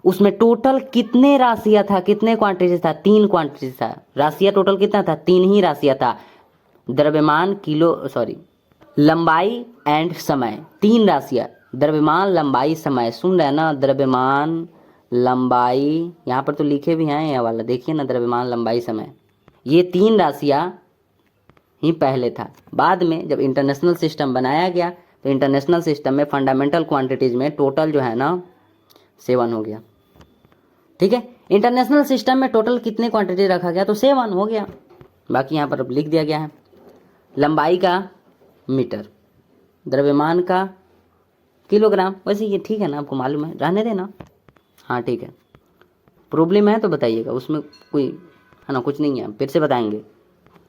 उसमें टोटल कितने राशियाँ था, कितने क्वांटिटीज था? 3 क्वांटिटीज था। राशियाँ टोटल कितना था? 3 ही राशियाँ था, द्रव्यमान, लंबाई एंड समय, 3 राशियाँ, द्रव्यमान, लंबाई, समय। सुन रहे हैं ना, द्रव्यमान, लंबाई, यहाँ पर तो लिखे भी हैं, यह वाला देखिए ना, द्रव्यमान, लंबाई, समय, ये 3 राशियाँ ही पहले था। बाद में जब इंटरनेशनल सिस्टम बनाया गया तो इंटरनेशनल सिस्टम में फंडामेंटल क्वांटिटीज में टोटल जो है ना 7 हो गया। ठीक है, इंटरनेशनल सिस्टम में टोटल कितने क्वांटिटी रखा गया? तो 7 हो गया। बाकी यहाँ पर अब लिख दिया गया है, लंबाई का मीटर, द्रव्यमान का किलोग्राम। वैसे ये ठीक है ना, आपको मालूम है, रहने देना। हाँ ठीक है, प्रॉब्लम है तो बताइएगा, उसमें कोई है ना, कुछ नहीं है, फिर से बताएंगे।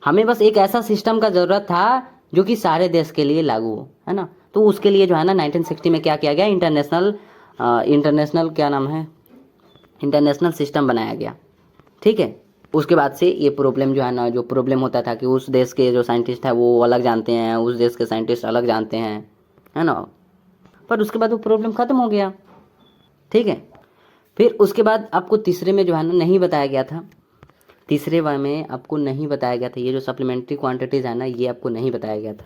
हमें बस एक ऐसा सिस्टम का ज़रूरत था जो कि सारे देश के लिए लागू हो, है ना। तो उसके लिए जो है ना 1960 में क्या किया गया, इंटरनेशनल क्या नाम है, इंटरनेशनल सिस्टम बनाया गया। ठीक है, उसके बाद से ये प्रॉब्लम जो है ना, जो प्रॉब्लम होता था कि उस देश के जो साइंटिस्ट है वो अलग जानते हैं, उस देश के साइंटिस्ट अलग जानते हैं, है ना, पर उसके बाद वो प्रॉब्लम ख़त्म हो गया। ठीक है, फिर उसके बाद आपको तीसरे में जो है ना नहीं बताया गया था, तीसरे में आपको नहीं बताया गया था, ये जो सप्लीमेंट्री क्वांटिटीज़ है ना, ये आपको नहीं बताया गया था।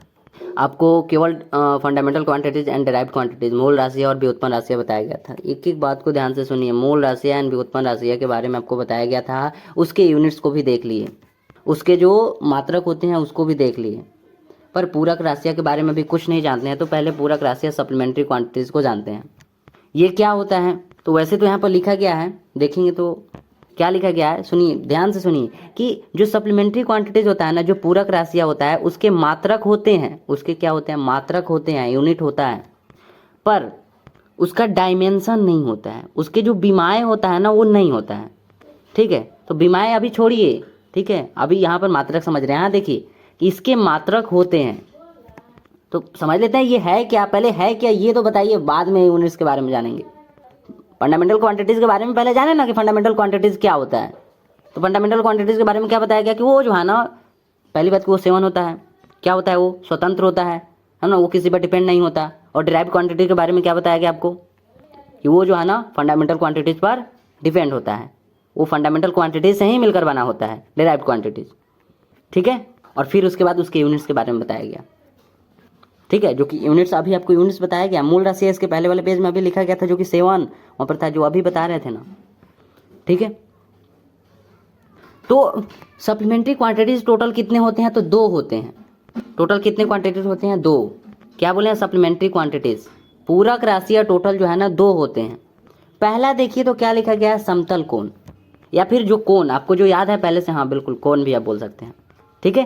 आपको केवल fundamental quantities and derived quantities, मूल राशियाँ और व्युत्पन्न राशियाँ बताया गया था। एक एक बात को ध्यान से सुनिए, मूल राशियाँ एंड व्युत्पन्न राशियाँ के बारे में आपको बताया गया था, उसके यूनिट्स को भी देख लिए, उसके जो मात्रक होते हैं उसको भी देख लिए, पर पूरक राशियाँ के बारे में भी कुछ नहीं जानते हैं। तो पहले पूरक राशियाँ सप्लीमेंट्री क्वांटिटीज़ को जानते हैं, ये क्या होता है। तो वैसे तो यहाँ पर लिखा गया है, देखेंगे तो क्या लिखा गया है, सुनिए, ध्यान से सुनिए, कि जो सप्लीमेंट्री क्वांटिटीज होता है ना, जो पूरक राशियाँ होता है, उसके मात्रक होते हैं, उसके क्या होते हैं, मात्रक होते हैं, यूनिट होता है, पर उसका डायमेंशन नहीं होता है, उसके जो विमाएँ होता है ना वो नहीं होता है। ठीक है, तो विमाएँ अभी छोड़िए, ठीक है, अभी यहाँ पर मात्रक समझ रहे हैं। हाँ देखिए कि इसके मात्रक होते हैं, तो समझ लेते हैं ये है क्या, पहले है क्या ये तो बताइए, बाद में यूनिट्स के बारे में जानेंगे। फंडामेंटल क्वांटिटीज़ के बारे में पहले जाने ना कि फंडामेंटल क्वांटिटीज़ क्या होता है। तो फंडामेंटल क्वांटिटीज़ के बारे में क्या बताया गया कि वो जो है ना, पहली बात कि वो 7 होता है, क्या होता है, वो स्वतंत्र होता है ना, वो किसी पर डिपेंड नहीं होता। और डिराइव्ड क्वांटिटी के बारे में क्या बताया गया आपको कि वो जो है ना फंडामेंटल क्वांटिटीज़ पर डिपेंड होता है, वो फंडामेंटल क्वांटिटीज़ से ही मिलकर बना होता है, डिराइव्ड क्वांटिटीज़। ठीक है, और फिर उसके बाद उसके यूनिट्स के बारे में बताया गया। ठीक है, जो कि यूनिट्स अभी आपको यूनिट्स बताया गया, मूल राशि इसके पहले वाले पेज में अभी लिखा गया था जो कि 7 वहाँ पर था, जो अभी बता रहे थे ना। ठीक है, तो सप्लीमेंट्री क्वांटिटीज टोटल कितने होते हैं? तो 2 होते हैं। टोटल कितने क्वांटिटीज होते हैं? 2। क्या बोले हैं? सप्लीमेंट्री क्वांटिटीज, पूरक राशियाँ टोटल जो है ना 2 होते हैं। पहला देखिए तो क्या लिखा गया है, समतल कोण, या फिर जो कोण आपको जो याद है पहले से, हाँ बिल्कुल, कोण भी आप बोल सकते हैं। ठीक है,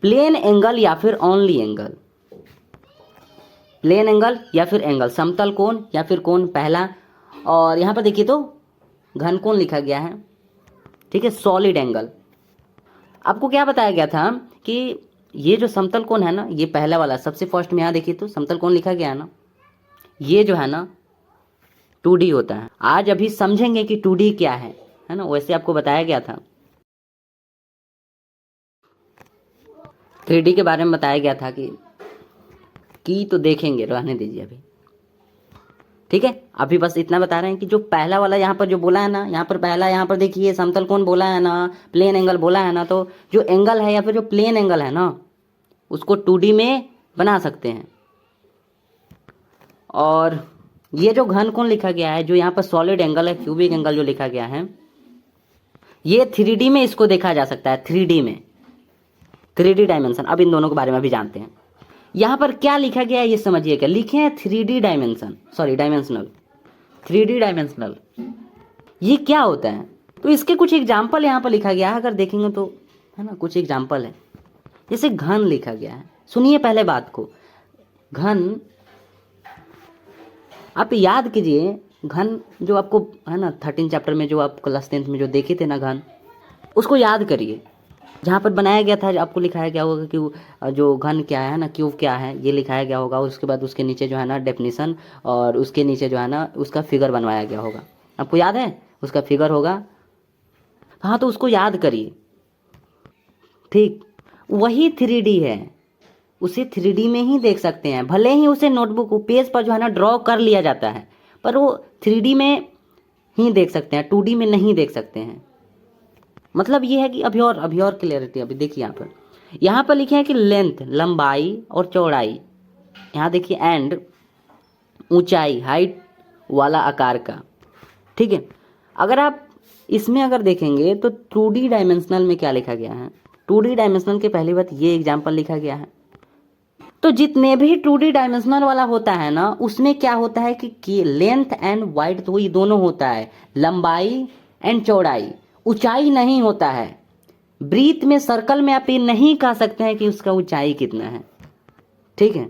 प्लेन एंगल या फिर ओनली एंगल, प्लेन एंगल या फिर एंगल, समतल कोण या फिर कोण, पहला। और यहाँ पर देखिए तो घन कोण लिखा गया है, ठीक है, सॉलिड एंगल। आपको क्या बताया गया था कि ये जो समतल कोण है ना, ये पहला वाला सबसे फर्स्ट में यहाँ देखिए तो समतल कोण लिखा गया है ना, ये जो है ना 2D होता है। आज अभी समझेंगे कि 2D क्या है ना, वैसे आपको बताया गया था। 3D के बारे में बताया गया था कि तो देखेंगे, रहने दीजिए अभी, ठीक है। अभी बस इतना बता रहे हैं कि जो पहला वाला यहाँ पर जो बोला है ना, यहाँ पर पहला, यहाँ पर देखिए समतल कोण बोला है ना, प्लेन एंगल बोला है ना, तो जो एंगल है या फिर जो प्लेन एंगल है ना, उसको 2D में बना सकते हैं। और ये जो घन कोण लिखा गया है, जो यहाँ पर सॉलिड एंगल है, क्यूबिक एंगल जो लिखा गया है, ये 3D में इसको देखा जा सकता है, 3D में, 3D डायमेंशन। अब इन दोनों के बारे में भी जानते हैं। यहाँ पर क्या लिखा गया है ये समझिएगा, लिखे हैं 3D dimension, sorry dimensional, 3D dimensional. ये क्या होता है, तो इसके कुछ एग्जाम्पल यहाँ पर लिखा गया है, अगर देखेंगे तो है ना, कुछ एग्जाम्पल है। जैसे घन लिखा गया है, सुनिए पहले बात को। घन आप याद कीजिए, घन जो आपको है ना 13 चैप्टर में, जो आप क्लास 10th में जो देखे थे ना घन, उसको याद करिए। जहाँ पर बनाया गया था आपको लिखाया गया होगा कि जो घन क्या है ना, क्यूब क्या है, ये लिखाया गया होगा। उसके बाद उसके नीचे जो है ना डेफिनेशन, और उसके नीचे जो है ना उसका फिगर बनवाया गया होगा। आपको याद है उसका फिगर होगा, हाँ, तो उसको याद करिए, ठीक। वही 3D है, उसे 3D में ही देख सकते हैं। भले ही उसे नोटबुक पेज पर जो है ना ड्रॉ कर लिया जाता है, पर वो 3D में ही देख सकते हैं, 2D में नहीं देख सकते हैं। मतलब ये है कि अभी और क्लियरिटी। अभी देखिए यहाँ पर लिखे हैं कि लेंथ, लंबाई और चौड़ाई, यहाँ देखिए एंड ऊंचाई, हाइट वाला आकार का, ठीक है। अगर आप इसमें अगर देखेंगे तो 2D डायमेंशनल में क्या लिखा गया है, 2D डायमेंशनल के पहली बात ये एग्जाम्पल लिखा गया है। तो जितने भी 2D डायमेंशनल वाला होता है ना, उसमें क्या होता है कि लेंथ एंड वाइड, तो ये दोनों होता है, लंबाई एंड चौड़ाई, ऊंचाई नहीं होता है। ब्रीथ में, सर्कल में आप ये नहीं कह सकते हैं कि उसका ऊंचाई कितना है, ठीक है।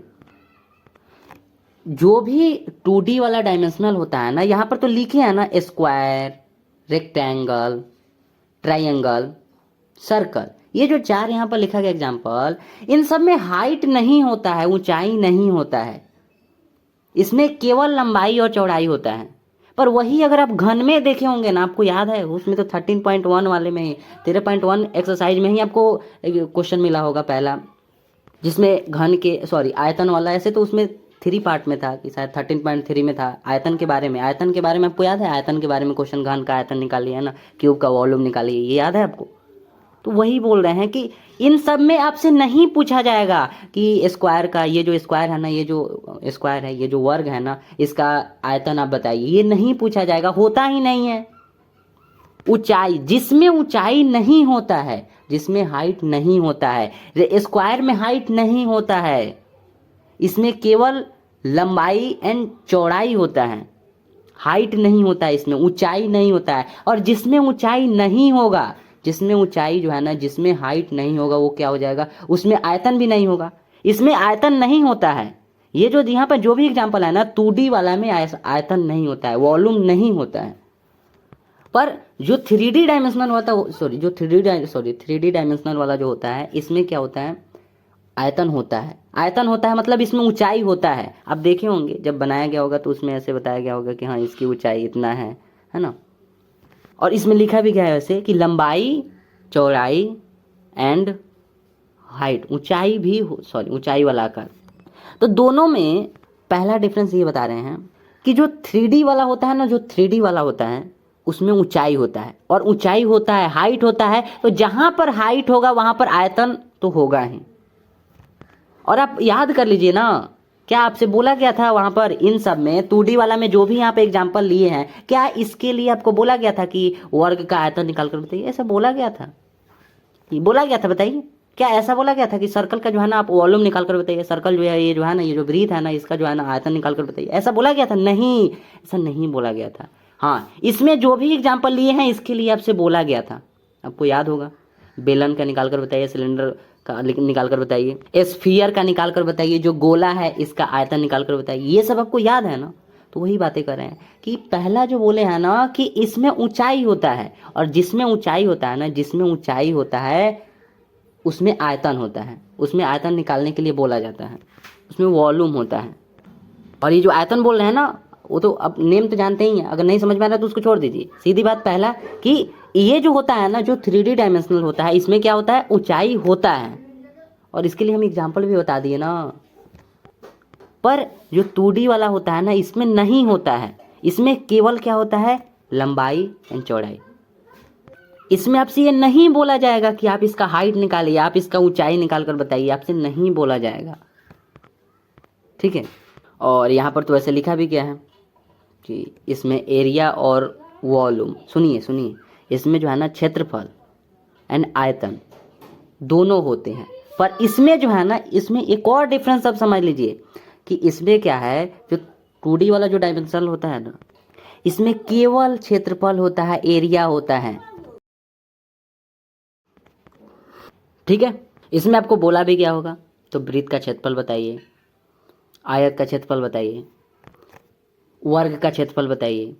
जो भी 2D वाला डायमेंशनल होता है ना, यहाँ पर तो लिखे हैं ना स्क्वायर, रेक्टेंगल, ट्राइंगल, सर्कल, ये जो 4 यहाँ पर लिखा गया एग्जाम्पल, इन सब में हाइट नहीं होता है, ऊंचाई नहीं होता है, इसमें केवल लंबाई और चौड़ाई होता है। पर वही अगर आप घन में देखे होंगे ना, आपको याद है उसमें तो 13.1 वाले में, 13.1 एक्सरसाइज में ही आपको क्वेश्चन मिला होगा पहला, जिसमें घन के, सॉरी आयतन वाला, ऐसे तो उसमें 3 पार्ट में था कि शायद 13.3 में था आयतन के बारे में। आयतन के बारे में आपको याद है, आयतन के बारे में क्वेश्चन, घन का आयतन निकालिए है ना, क्यूब का वॉल्यूम निकालिए, ये याद है आपको। तो वही बोल रहे हैं कि इन सब में आपसे नहीं पूछा जाएगा कि स्क्वायर का, ये जो स्क्वायर है ना, ये जो स्क्वायर है, ये जो वर्ग है ना, इसका आयतन आप बताइए, ये नहीं पूछा जाएगा, होता ही नहीं है। ऊंचाई, जिसमें ऊंचाई नहीं होता है, जिसमें हाइट नहीं होता है, स्क्वायर में हाइट नहीं होता है, इसमें केवल लंबाई एंड चौड़ाई होता है, हाइट नहीं होता है, इसमें ऊंचाई नहीं होता है। और जिसमें ऊंचाई नहीं होगा, जिसमें ऊंचाई जो है ना, जिसमें हाइट नहीं होगा, वो क्या हो जाएगा, उसमें आयतन भी नहीं होगा। इसमें आयतन नहीं होता है, ये जो यहाँ पर जो भी एग्जांपल है ना 2D वाला में आयतन नहीं होता है, वॉल्यूम नहीं होता है। पर जो 3D डायमेंशनल होता है, सॉरी जो 3D डायमेंशनल वाला जो होता है, इसमें क्या होता है, आयतन होता है। आयतन होता है मतलब इसमें ऊंचाई होता है। आप देखे होंगे जब बनाया गया होगा तो उसमें ऐसे बताया गया होगा कि हाँ इसकी ऊंचाई इतना है ना। और इसमें लिखा भी गया है वैसे कि लंबाई, चौड़ाई एंड हाइट, ऊंचाई भी, सॉरी ऊंचाई वाला आकार। तो दोनों में पहला डिफरेंस ये बता रहे हैं कि जो 3D वाला होता है ना, जो 3D वाला होता है उसमें ऊंचाई होता है, और ऊंचाई होता है, हाइट होता है। तो जहां पर हाइट होगा वहां पर आयतन तो होगा ही। और आप याद कर लीजिए ना, क्या आपसे बोला गया था वहां पर इन सब में 2D वाला में जो भी यहाँ पे एग्जांपल लिए हैं, क्या इसके लिए आपको बोला गया था कि वर्ग का आयतन निकाल कर बताइए? ऐसा बोला गया था, ये बोला गया था, बताइए क्या ऐसा बोला गया था कि सर्कल का जो है ना आप वॉल्यूम निकाल कर बताइए, सर्कल जो है ये जो है ना, ये जो वृत्त है ना, इसका जो है ना आयतन निकाल कर बताइए, ऐसा बोला गया था? नहीं, ऐसा नहीं बोला गया था। हाँ, इसमें जो भी एग्जाम्पल लिए हैं इसके लिए आपसे बोला गया था, आपको याद होगा। बेलन का निकाल कर बताइए, सिलेंडर का निकाल कर बताइए, स्फीयर का निकाल कर बताइए, जो गोला है इसका आयतन निकाल कर बताइए, ये सब आपको याद है ना। तो वही बातें कर रहे हैं कि पहला जो बोले हैं ना कि इसमें ऊंचाई होता है, और जिसमें ऊंचाई होता है ना, जिसमें ऊंचाई होता है उसमें आयतन होता है, उसमें आयतन निकालने के लिए बोला जाता है, उसमें वॉल्यूम होता है। और ये जो आयतन बोल रहे हैं ना, वो तो अब नेम तो जानते ही हैं, अगर नहीं समझ में आ रहा तो उसको छोड़ दीजिए। सीधी बात पहला कि ये जो होता है ना, जो 3D डायमेंशनल होता है, इसमें क्या होता है, ऊंचाई होता है, और इसके लिए हम एग्जाम्पल भी बता दिए ना। पर जो 2D वाला होता है ना, इसमें नहीं होता है, इसमें केवल क्या होता है, लंबाई एंड चौड़ाई। इसमें आपसे ये नहीं बोला जाएगा कि आप इसका हाइट निकालिए, आप इसका ऊंचाई निकाल कर बताइए, आपसे नहीं बोला जाएगा, ठीक है। और यहाँ पर तो ऐसे लिखा भी गया है कि इसमें एरिया और वॉल्यूम, सुनिए सुनिए, इसमें जो है ना क्षेत्रफल एंड आयतन दोनों होते हैं। पर इसमें जो है ना, इसमें एक और डिफरेंस आप समझ लीजिए कि इसमें क्या है, जो 2D वाला जो डायमेंशनल होता है ना, इसमें केवल क्षेत्रफल होता है, एरिया होता है, ठीक है। इसमें आपको बोला भी गया होगा, तो वृत्त का क्षेत्रफल बताइए, आयत का क्षेत्रफल बताइए, वर्ग का क्षेत्रफल बताइए,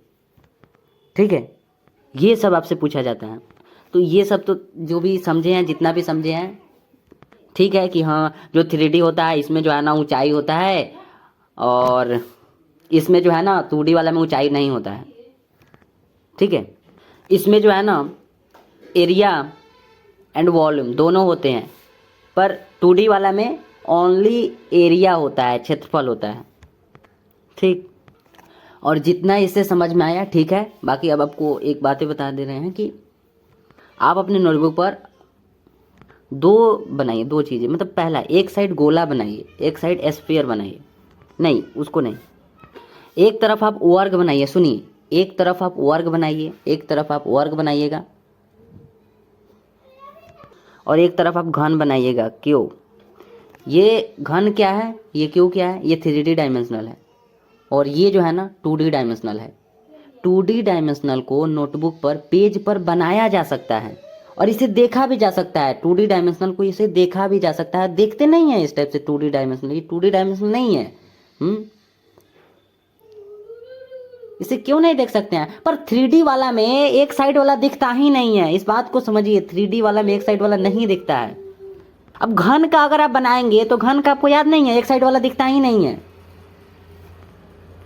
ठीक है। ये सब आपसे पूछा जाता है। तो ये सब तो जो भी समझे हैं, जितना भी समझे हैं, ठीक है, कि हाँ जो 3D होता है इसमें जो है ना ऊंचाई होता है, और इसमें जो है ना 2D वाला में ऊंचाई नहीं होता है, ठीक है। इसमें जो है ना एरिया एंड वॉल्यूम दोनों होते हैं, पर 2D वाला में ओनली एरिया होता है, क्षेत्रफल होता है, ठीक। और जितना इससे समझ में आया ठीक है। बाकी अब आपको एक बातें बता दे रहे हैं कि आप अपने नोटबुक पर दो बनाइए, दो चीज़ें, मतलब पहला एक साइड गोला बनाइए, एक साइड एस्फीयर बनाइए, नहीं उसको नहीं, एक तरफ आप वर्ग बनाइए, सुनिए, एक तरफ आप वर्ग बनाइए, एक तरफ आप वर्ग बनाइएगा, और एक तरफ आप घन बनाइएगा। क्यों? ये घन क्या है, ये क्यों क्या है, ये 3D डायमेंशनल है, और ये जो है ना 2D डायमेंशनल है। 2D डायमेंशनल को नोटबुक पर पेज पर बनाया जा सकता है, और इसे देखा भी जा सकता है। 2D डायमेंशनल को इसे देखा भी जा सकता है, देखते नहीं है इस टाइप से 2D डायमेंशनल, ये 2D डायमेंशनल नहीं है। इसे क्यों नहीं देख सकते हैं? पर 3D वाला में एक साइड वाला दिखता ही नहीं है, इस बात को समझिए, 3D वाला में एक साइड वाला नहीं दिखता है। अब घन का अगर आप बनाएंगे तो घन का आपको याद नहीं है, एक साइड वाला दिखता ही नहीं है,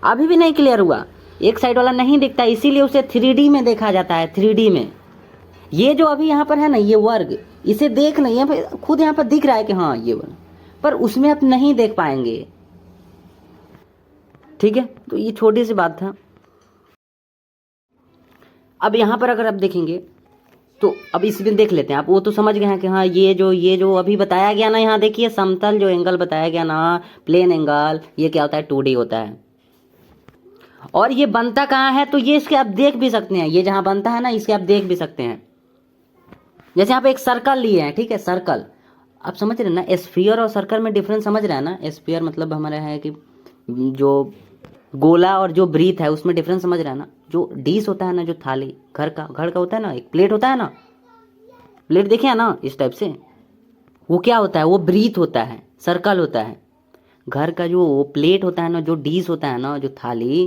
अभी भी नहीं क्लियर हुआ, एक साइड वाला नहीं दिखता, इसीलिए उसे 3D में देखा जाता है, 3D में। ये जो अभी यहाँ पर है ना, ये वर्ग, इसे देख नहीं है, खुद यहाँ पर दिख रहा है कि हाँ ये वर्ग, पर उसमें आप नहीं देख पाएंगे, ठीक है। तो ये छोटी सी बात था। अब यहाँ पर अगर आप देखेंगे तो अब इसमें देख लेते हैं, आप वो तो समझ गए हैं कि हाँ ये जो अभी बताया गया ना, यहाँ देखिए समतल जो एंगल बताया गया ना, प्लेन एंगल, ये क्या होता है, 2D होता है। और ये बनता कहाँ है, तो ये इसके आप देख भी सकते हैं, ये जहाँ बनता है ना इसके आप देख भी सकते हैं। जैसे यहाँ पे एक सर्कल लिए हैं, ठीक है, सर्कल, आप समझ रहे हैं ना, स्फीयर और सर्कल में डिफरेंस समझ रहे हैं ना। स्फीयर मतलब हमारा है कि जो गोला और जो वृत्त है उसमें डिफरेंस समझ रहे हैं ना। जो डिश होता है ना, जो थाली घर का होता है ना, एक प्लेट होता है ना, प्लेट देखे है ना इस टाइप से, वो क्या होता है, वो वृत्त होता है, सर्कल होता है। घर का जो प्लेट होता है ना, जो डिश होता है ना, जो थाली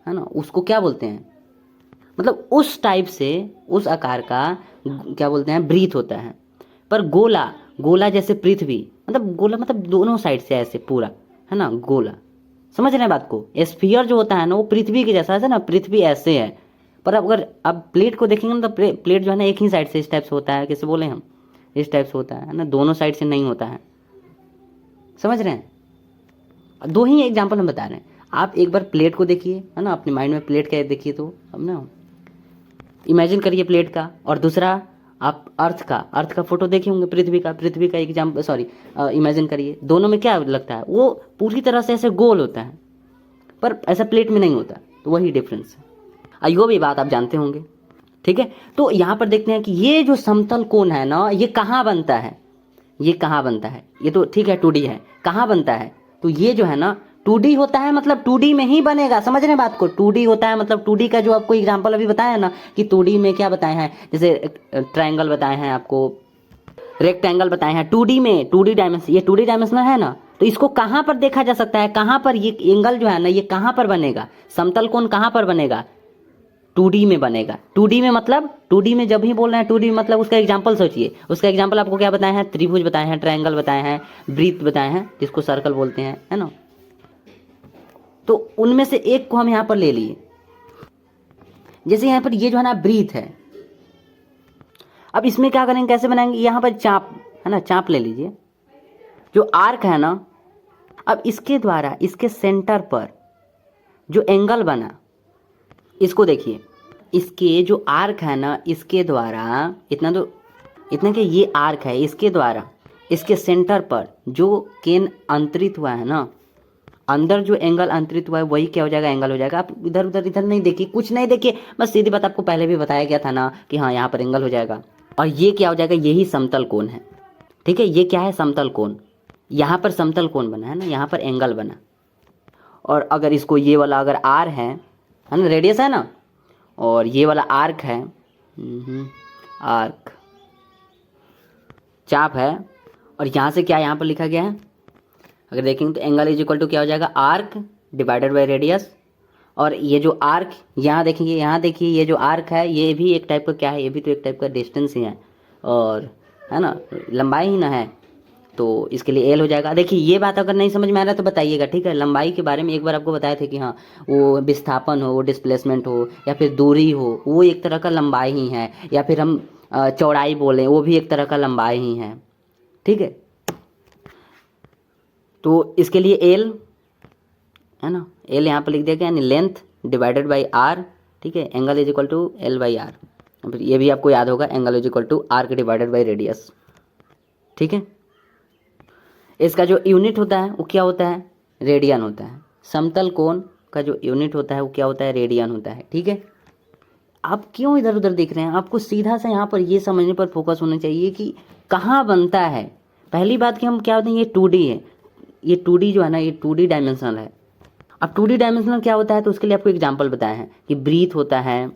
है ना, उसको क्या बोलते हैं, मतलब उस टाइप से, उस आकार का क्या बोलते हैं, वृत्त होता है। पर गोला जैसे पृथ्वी, मतलब गोला मतलब दोनों साइड से ऐसे पूरा है ना, गोला, समझ रहे हैं बात को। स्फीयर जो होता है ना वो पृथ्वी के जैसा है ना, पृथ्वी ऐसे है। पर अगर आप प्लेट को देखेंगे ना, तो प्लेट जो है ना एक ही साइड से इस टाइप से होता है, कैसे बोले हम, इस टाइप से होता है ना, दोनों साइड से नहीं होता है, समझ रहे हैं। दो ही एग्जाम्पल हम बता रहे हैं, आप एक बार प्लेट को देखिए है ना, अपने माइंड में प्लेट का देखिए, तो अब ना इमेजिन करिए प्लेट का, और दूसरा आप अर्थ का फोटो देखे होंगे, पृथ्वी का एग्जाम्पल, सॉरी इमेजिन करिए, दोनों में क्या लगता है, वो पूरी तरह से ऐसे गोल होता है, पर ऐसा प्लेट में नहीं होता, तो वही डिफरेंस है। आई होप ये बात आप जानते होंगे, ठीक है। तो यहाँ पर देखते हैं कि ये जो समतल कोण है ना, ये कहाँ बनता है, ये कहाँ बनता है, ये तो ठीक है 2D है, कहाँ बनता है, तो ये जो है ना 2D होता है, मतलब 2D में ही बनेगा, समझ रहे हैं बात को। 2D होता है मतलब 2D का जो आपको एग्जांपल अभी बताया ना, कि 2D में क्या बताए हैं, जैसे ट्रायंगल बताए हैं आपको, रेक्टेंगल बताए हैं, 2D में 2D डायमेंशन, ये 2D डायमेंशनल है ना, तो इसको कहाँ पर देखा जा सकता है, कहाँ पर ये एंगल जो है ना ये कहाँ पर बनेगा, समतल कोण कहाँ पर बनेगा, 2D में बनेगा। 2D में मतलब 2D में जब ही बोल रहे हैं 2D मतलब उसका एग्जाम्पल सोचिए। उसका एग्जाम्पल आपको क्या बताए हैं, त्रिभुज बताए हैं, ट्रायंगल बताए हैं, वृत्त बताए हैं जिसको सर्कल बोलते हैं, है ना। तो उनमें से एक को हम यहाँ पर ले लिए। जैसे यहाँ पर ये जो है ना वृत्त है, अब इसमें क्या करेंगे, कैसे बनाएंगे, यहाँ पर चाप है ना, चाप ले लीजिए, जो आर्क है ना, अब इसके द्वारा इसके सेंटर पर जो एंगल बना, इसको देखिए, इसके जो आर्क है ना इसके द्वारा इतना कि ये आर्क है, इसके द्वारा इसके सेंटर पर जो केन अंतरित हुआ है ना, अंदर जो एंगल अंतरित हुआ है वही क्या हो जाएगा, एंगल हो जाएगा। आप इधर नहीं देखिए, कुछ नहीं देखिए, बस सीधी बात आपको पहले भी बताया गया था ना कि हाँ यहाँ पर एंगल हो जाएगा और ये क्या हो जाएगा, यही समतल कोण है। ठीक है, ये क्या है, समतल कोण। यहाँ पर समतल कोण बना है ना, यहाँ पर एंगल बना। और अगर इसको ये वाला अगर आर है ना, रेडियस है ना, और ये वाला आर्क है, आर्क चाप है, और यहाँ से क्या यहाँ पर लिखा गया है, अगर देखेंगे तो एंगल इज इक्वल टू क्या हो जाएगा, आर्क डिवाइडेड बाय रेडियस। और ये जो आर्क यहाँ देखेंगे, यहाँ देखिए ये जो आर्क है ये भी एक टाइप का क्या है, ये भी तो एक टाइप का डिस्टेंस ही है, और है ना लंबाई ही ना है, तो इसके लिए एल हो जाएगा। देखिए ये बात अगर नहीं समझ में आ रहा तो बताइएगा, ठीक है। लंबाई के बारे में एक बार आपको बताए थे कि हाँ वो विस्थापन हो, डिस्प्लेसमेंट हो, या फिर दूरी हो, वो एक तरह का लंबाई ही है, या फिर हम चौड़ाई बोलें वो भी एक तरह का लंबाई ही है, ठीक है। तो इसके लिए एल है ना, एल यहाँ पर लिख दिया गया, यानी लेंथ डिवाइडेड बाई आर, ठीक है। Angle is equal to L by R, फिर ये भी आपको याद होगा, angle is equal to arc divided by radius, ठीक है। इसका जो यूनिट होता है वो क्या होता है, रेडियन होता है। समतल कोण का जो यूनिट होता है वो क्या होता है, रेडियन होता है, ठीक है। आप क्यों इधर उधर देख रहे हैं, आपको सीधा सा यहाँ पर ये समझने पर फोकस होना चाहिए कि कहाँ बनता है। पहली बात कि हम क्या होते हैं, ये 2D है, ये 2D जो है ना ये 2D डायमेंशनल है। अब 2D डायमेंशनल क्या होता है, तो उसके लिए आपको एग्जाम्पल बताए हैं कि वृत्त होता है,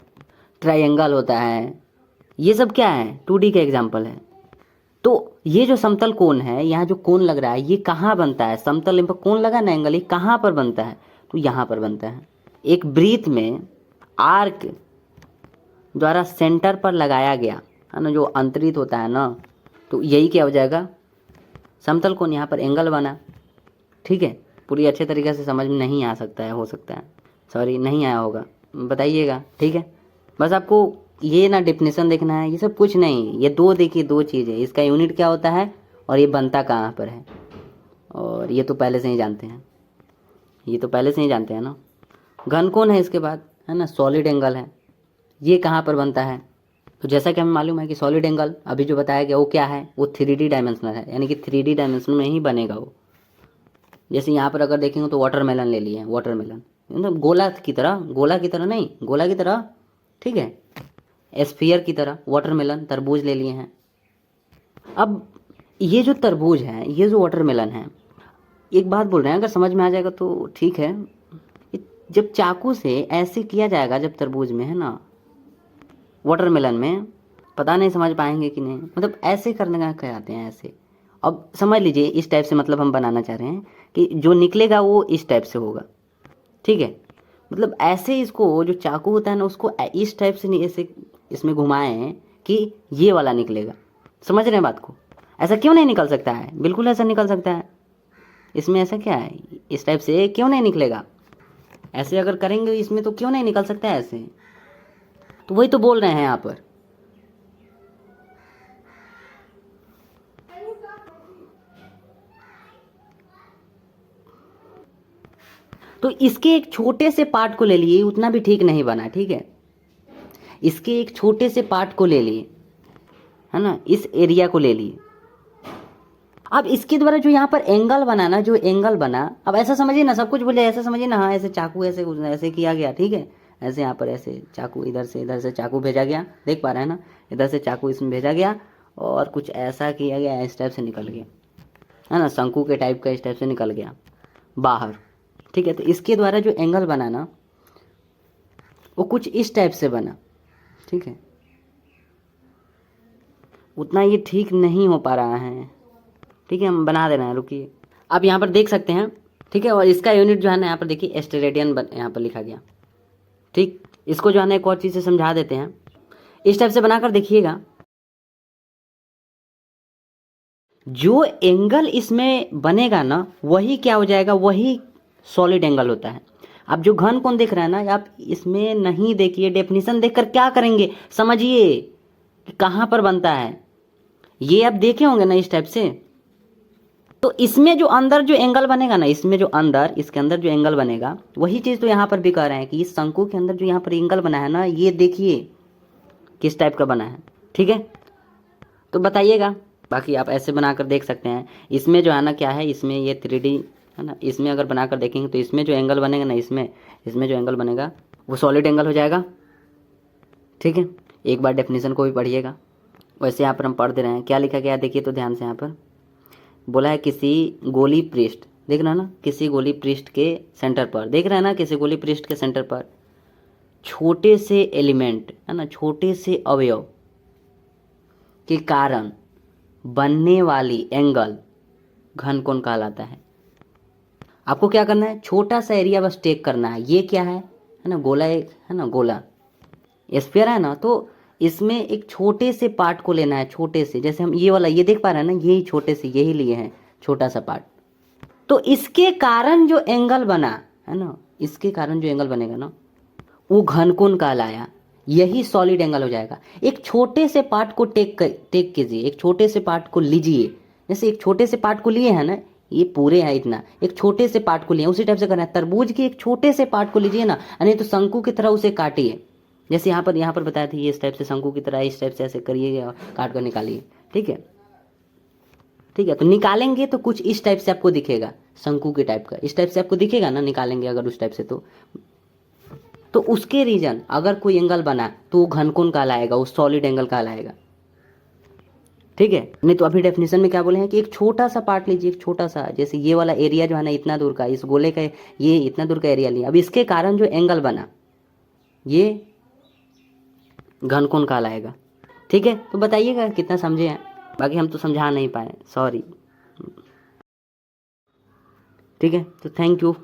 ट्रायंगल होता है, ये सब क्या है 2D का एग्जाम्पल है। तो ये जो समतल कोण है, यहाँ जो कोण लग रहा है ये कहाँ बनता है, समतल पर कोण लगा ना एंगल, ये कहाँ पर बनता है, तो यहाँ पर बनता है। एक वृत्त में आर्क द्वारा सेंटर पर लगाया गया है ना, जो अंतरित होता है ना, तो यही क्या हो जाएगा, समतल कोण। यहाँ पर एंगल बना, ठीक है। पूरी अच्छे तरीके से समझ में नहीं आ सकता है, हो सकता है, सॉरी नहीं आया होगा, बताइएगा, ठीक है। बस आपको ये ना डेफिनेशन देखना है, ये सब कुछ नहीं, ये दो देखिए, दो चीज़ है, इसका यूनिट क्या होता है और ये बनता कहाँ पर है, और ये तो पहले से ही जानते हैं, ये तो पहले से ही जानते हैं ना। घन कोण है इसके बाद, है ना, सॉलिड एंगल है, ये कहाँ पर बनता है, तो जैसा कि हमें मालूम है कि सॉलिड एंगल अभी जो बताया गया वो क्या है, वो 3D डायमेंशनल है, यानी कि 3D डायमेंशन में ही बनेगा वो। जैसे यहाँ पर अगर देखेंगे तो वाटरमेलन ले लिए, वाटरमेलन मतलब गोला की तरह, गोला की तरह नहीं, गोला की तरह, ठीक है, एस्फीयर की तरह वाटरमेलन, तरबूज ले लिए हैं। अब ये जो तरबूज है, ये जो वाटरमेलन है, एक बात बोल रहे हैं, अगर समझ में आ जाएगा तो ठीक है। जब चाकू से ऐसे किया जाएगा, जब तरबूज में है ना, वाटरमेलन में, पता नहीं समझ पाएंगे कि नहीं, मतलब ऐसे करने का कहते हैं, ऐसे। अब समझ लीजिए इस टाइप से, मतलब हम बनाना चाह रहे हैं कि जो निकलेगा वो इस टाइप से होगा, ठीक है। मतलब ऐसे इसको जो चाकू होता है ना उसको इस टाइप से नहीं, ऐसे इसमें घुमाएं कि ये वाला निकलेगा, समझ रहे हैं बात को। ऐसा क्यों नहीं निकल सकता है, बिल्कुल ऐसा निकल सकता है, इसमें ऐसा क्या है, इस टाइप से क्यों नहीं निकलेगा, ऐसे अगर करेंगे इसमें तो क्यों नहीं निकल सकता है ऐसे, तो वही तो बोल रहे हैं यहाँ पर। तो इसके एक छोटे से पार्ट को ले लिए, उतना भी ठीक नहीं बना, ठीक है। इसके एक छोटे से पार्ट को ले लिए, है ना, इस एरिया को ले लिए। अब इसके द्वारा जो यहाँ पर एंगल बना ना, जो एंगल बना, अब ऐसा समझिए ना, सब कुछ बोले ऐसा समझिए ना, हाँ ऐसे चाकू ऐसे ऐसे किया गया, ठीक है, ऐसे यहाँ पर ऐसे चाकू, इधर से चाकू भेजा गया, देख पा रहे हैं ना, इधर से चाकू इसमें भेजा गया और कुछ ऐसा किया गया, इस टाइप से निकल गया, है ना, शंकु के टाइप का इस टाइप से निकल गया बाहर, ठीक है। तो इसके द्वारा जो एंगल बना ना वो कुछ इस टाइप से बना, ठीक है। उतना ये ठीक नहीं हो पा रहा है, ठीक है, हम बना दे रहे हैं, रुकिए। आप यहाँ पर देख सकते हैं, ठीक है। और इसका यूनिट जो है ना यहाँ पर देखिए स्टेरेडियन यहाँ पर लिखा गया, ठीक। इसको जो है ना एक और चीज़ से समझा देते हैं, इस टाइप से बनाकर देखिएगा। जो एंगल इसमें बनेगा ना वही क्या हो जाएगा, वही सॉलिड एंगल होता है। आप जो घन कोण देख रहे हैं ना, आप इसमें नहीं देखिए, डेफिनेशन देखकर क्या करेंगे, समझिए कि कहाँ पर बनता है। ये आप देखे होंगे ना इस टाइप से। तो इसमें जो अंदर जो एंगल बनेगा ना, इसमें जो अंदर, इसके अंदर जो एंगल बनेगा वही चीज़ तो यहाँ पर भी कह रहे हैं कि इस शंकु के अंदर जो यहाँ पर एंगल बना है ना, ये देखिए किस टाइप का बना है, ठीक है। तो बताइएगा, बाकी आप ऐसे बनाकर देख सकते हैं। इसमें जो है ना क्या है, इसमें ये 3D है ना, इसमें अगर बनाकर देखेंगे तो इसमें जो एंगल बनेगा ना, इसमें जो एंगल बनेगा वो सॉलिड एंगल हो जाएगा, ठीक है। एक बार डेफिनेशन को भी पढ़िएगा। वैसे यहाँ पर हम पढ़ दे रहे हैं, क्या लिखा गया देखिए तो ध्यान से। यहाँ पर बोला है किसी गोली पृष्ठ, देख रहे हैं ना, किसी गोली पृष्ठ के सेंटर पर, देख रहे हैं ना, किसी गोली पृष्ठ के सेंटर पर छोटे से एलिमेंट है ना, छोटे से अवयव के कारण बनने वाली एंगल घन कोण कहलाता है। आपको क्या करना है, छोटा सा एरिया बस टेक करना है। ये क्या है ना, गोला, एक है ना गोला, स्फीयर है ना, तो इसमें एक छोटे से पार्ट को लेना है, छोटे से, जैसे हम ये वाला ये देख पा रहे हैं ना, यही छोटे से, यही लिए हैं छोटा सा पार्ट। तो इसके कारण जो एंगल बना है ना, इसके कारण जो एंगल बनेगा ना वो घन कोण कहलाया, यही सॉलिड एंगल हो जाएगा। एक छोटे से पार्ट को टेक कीजिए, एक छोटे से पार्ट को लीजिए, जैसे एक छोटे से पार्ट को लिए हैं ना, ये पूरे हैं इतना, एक छोटे से पार्ट को लिए, उसी टाइप से करना है। तरबूज के एक छोटे से पार्ट को लीजिए ना, नहीं तो शंकु की तरह उसे काटिए, जैसे यहाँ पर बताया था, ये इस टाइप से शंकु की तरह इस टाइप से ऐसे करिए और काट कर निकालिए, ठीक है, ठीक है। तो निकालेंगे तो कुछ इस टाइप से आपको दिखेगा, शंकु के टाइप का, इस टाइप से आपको दिखेगा ना, निकालेंगे अगर उस टाइप से तो उसके रीजन अगर कोई एंगल बना तो वो घन कोण कहलाएगा, वो सॉलिड एंगल कहलाएगा, ठीक है। नहीं तो अभी डेफिनेशन में क्या बोले हैं कि एक छोटा सा पार्ट लीजिए, एक छोटा सा, जैसे ये वाला एरिया जो है ना इतना दूर का, इस गोले का ये इतना दूर का एरिया लिया, अब इसके कारण जो एंगल बना ये घन कोण कहलाएगा, ठीक है। तो बताइएगा कितना समझे हैं, बाकी हम तो समझा नहीं पाए, सॉरी, ठीक है। तो थैंक यू।